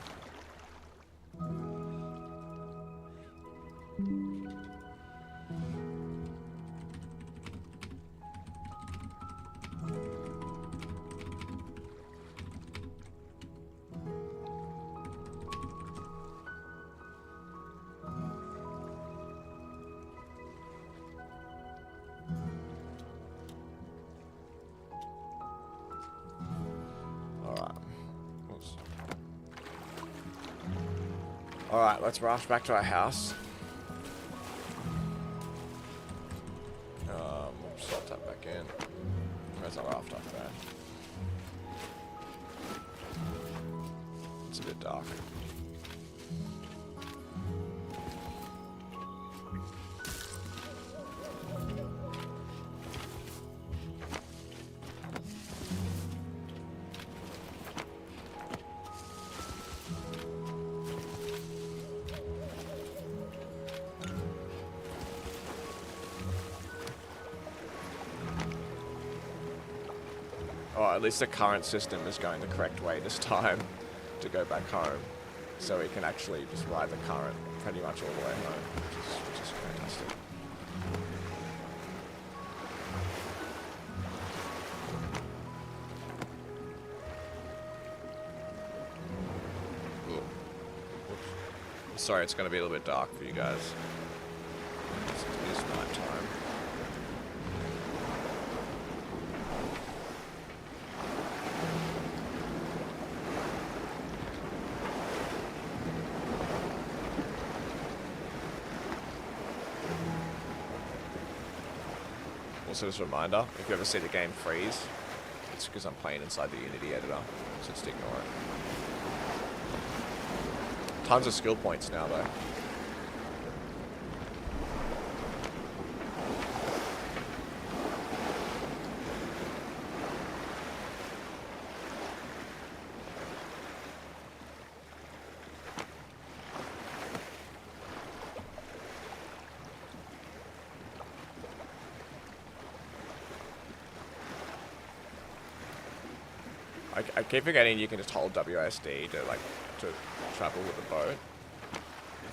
Alright, let's rush back to our house. Oops, I'll tap back in. Where's our raft up there? It's a bit dark. At least the current system is going the correct way this time to go back home. So we can actually just ride the current pretty much all the way home, which is fantastic. Ooh. Sorry, it's going to be a little bit dark for you guys. It is night time. Also, just a reminder, if you ever see the game freeze, it's because I'm playing inside the Unity editor, so just ignore it. Tons of skill points now, though. I keep forgetting you can just hold WSD to travel with the boat.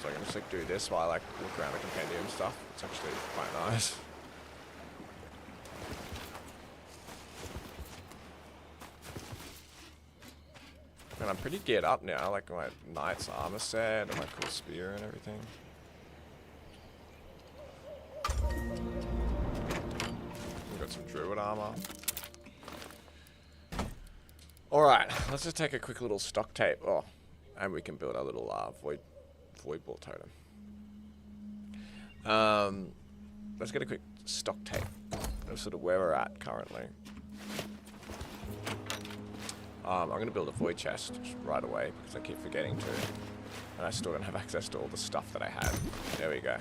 So I can just do this while I look around the compendium stuff. It's actually quite nice. And I'm pretty geared up now, like my knight's armor set and my cool spear and everything. We've got some druid armor. Alright, let's just take a quick little stock tape. Oh, and we can build our little void ball totem. Let's get a quick stock tape of sort of where we're at currently. I'm going to build a void chest right away because I keep forgetting to. And I still don't have access to all the stuff that I had. There we go.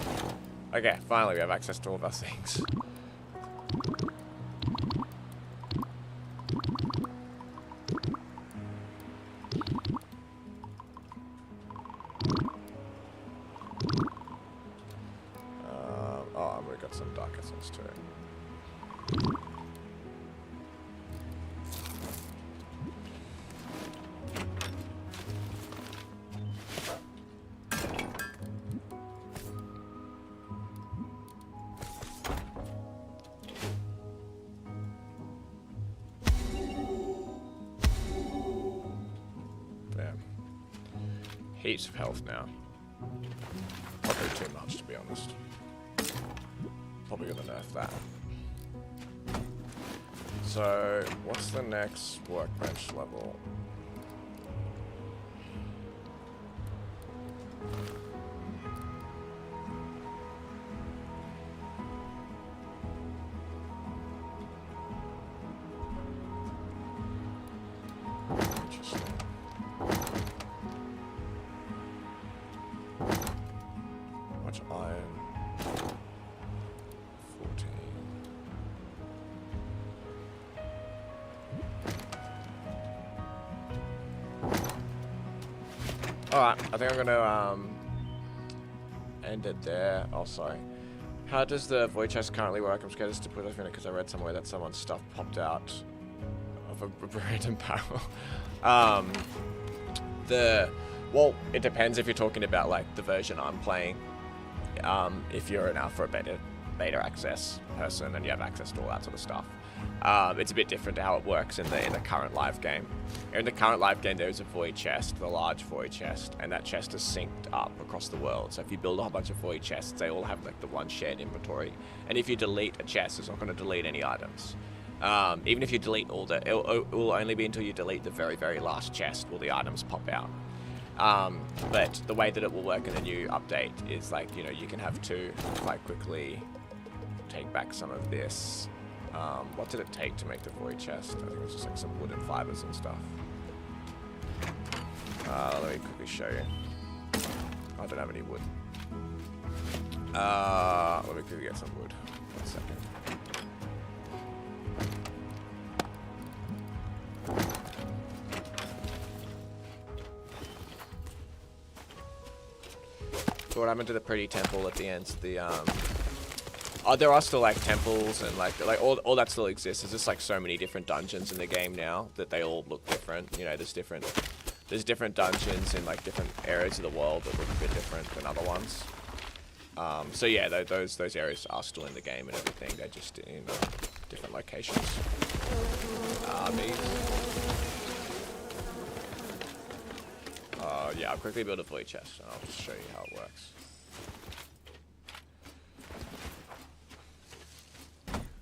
Okay, finally we have access to all of our things. Oh, and we've got some dark essence too. Heaps of health now. Probably too much, to be honest. Probably gonna nerf that. So, what's the next workbench level? Alright, I think I'm gonna end it there. Oh, sorry. How does the void chest currently work? I'm scared to put it in it because I read somewhere that someone's stuff popped out of a random barrel. Well, it depends if you're talking about like the version I'm playing. If you're an alpha or beta access person and you have access to all that sort of stuff. It's a bit different to how it works in the current live game. In the current live game, there's a void chest, the large void chest, and that chest is synced up across the world. So if you build a whole bunch of void chests, they all have like the one shared inventory. And if you delete a chest, it's not going to delete any items. Even if you delete all it will only be until you delete the very, very last chest will the items pop out. But the way that it will work in the new update is like, you know, you can have two. If I quickly take back some of this. What did it take to make the void chest? I think it was just like some wooden fibers and stuff. Let me quickly show you. I don't have any wood. Let me quickly get some wood. 1 second. So what happened to the pretty temple at the end? Oh, there are still like temples and like all that still exists. There's just like so many different dungeons in the game now that they all look different. You know, there's different dungeons in like different areas of the world that look a bit different than other ones. So yeah, those areas are still in the game and everything. They're just in different locations. Yeah, I'll quickly build a void chest and I'll just show you how it works.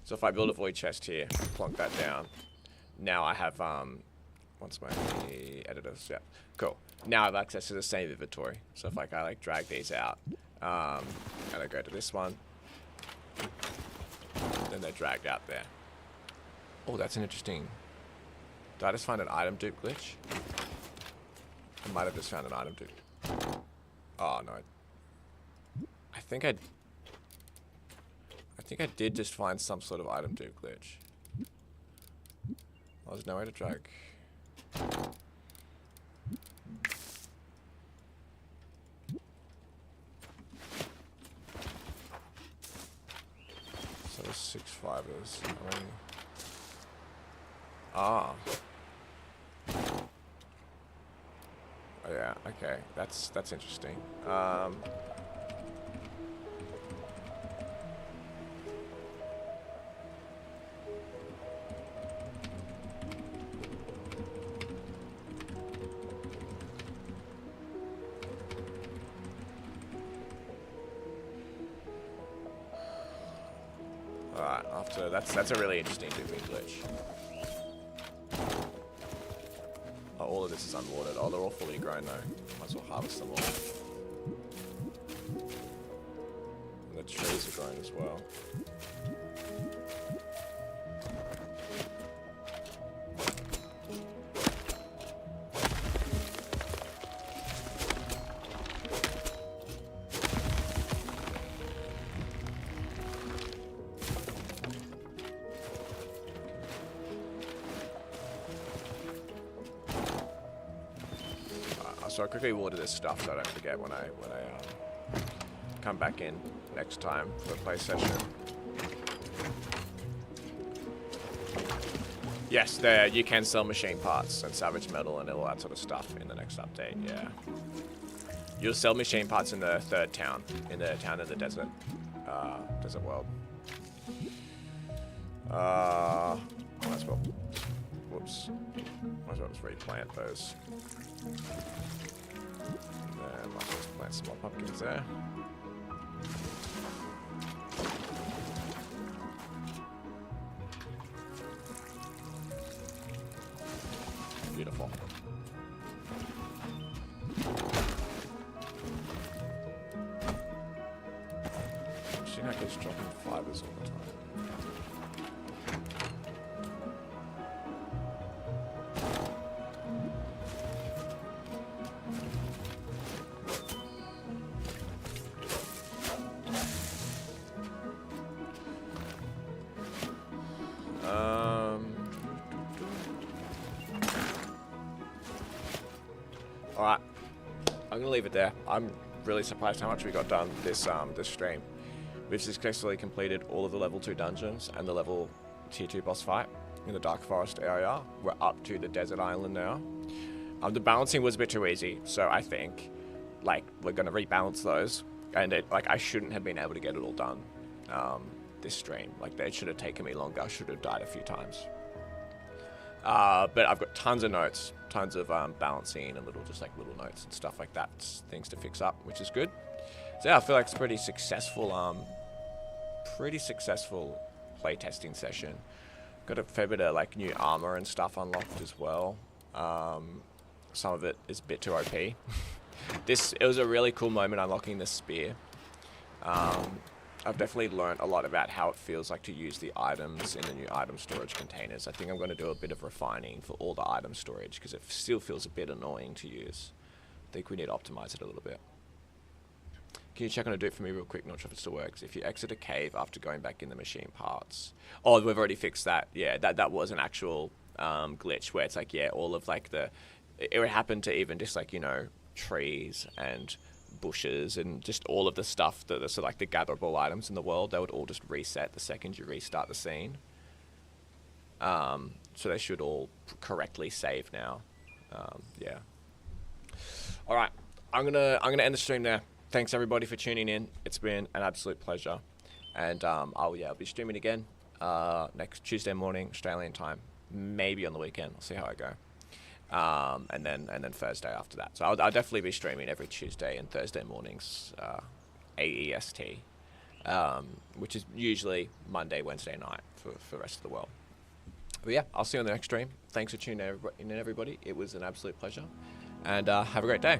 So if I build a void chest here, plonk that down, now I have, once my editors, yeah, cool. Now I have access to the same inventory. So if like I like drag these out, and I go to this one, then they're dragged out there. Oh, that's an interesting, did I just find an item dupe glitch? I might have just found an item dupe. Oh no. I think I did just find some sort of item dupe glitch. Oh, there's no way to drag. So there's 6 fibers. Ah. Oh yeah, okay. That's interesting. Alright, after that's a really interesting duping glitch. Oh, all of this is unwatered. Oh, they're all fully grown though. Might as well harvest them all. And the trees are grown as well. So I'll quickly water this stuff so I don't forget when I come back in next time for the play session. Yes, there you can sell machine parts and salvage metal and all that sort of stuff in the next update. Yeah, you'll sell machine parts in the third town, in the town in the desert, desert world. Might as well. Whoops. Might as well just replant those. There, might just plant some more pumpkins there. Beautiful. Seeing like it's dropping fibers all the time. Alright, I'm gonna leave it there. I'm really surprised how much we got done this stream. We've successfully completed all of the level 2 dungeons and the level tier 2 boss fight in the Dark Forest area. We're up to the desert island now. The balancing was a bit too easy, so I think like we're gonna rebalance those, and I shouldn't have been able to get it all done this stream. Like, it should have taken me longer. I should have died a few times. But I've got tons of notes, tons of balancing and little notes and stuff like that, things to fix up, which is good. So yeah, I feel like it's a pretty successful playtesting session. Got a fair bit of like new armor and stuff unlocked as well. Some of it is a bit too OP. It was a really cool moment unlocking the spear. I've definitely learned a lot about how it feels like to use the items in the new item storage containers. I think I'm going to do a bit of refining for all the item storage because it still feels a bit annoying to use. I think we need to optimize it a little bit. Can you check on a do it for me real quick? Not sure if it still works. If you exit a cave after going back in the machine parts. Oh, we've already fixed that. Yeah, that was an actual glitch where it's like, yeah, all of like it would happen to even just like, you know, trees and bushes and just all of the stuff that are so like the gatherable items in the world, they would all just reset the second you restart the scene. So they should all correctly save now. Yeah. All right, I'm gonna end the stream there. Thanks everybody for tuning in. It's been an absolute pleasure, and I'll be streaming again next Tuesday morning Australian time, maybe on the weekend. I'll see how I go. And then Thursday after that. So I'll definitely be streaming every Tuesday and Thursday mornings, AEST, which is usually Monday, Wednesday night for the rest of the world. But yeah, I'll see you on the next stream. Thanks for tuning in, everybody. It was an absolute pleasure, and have a great day.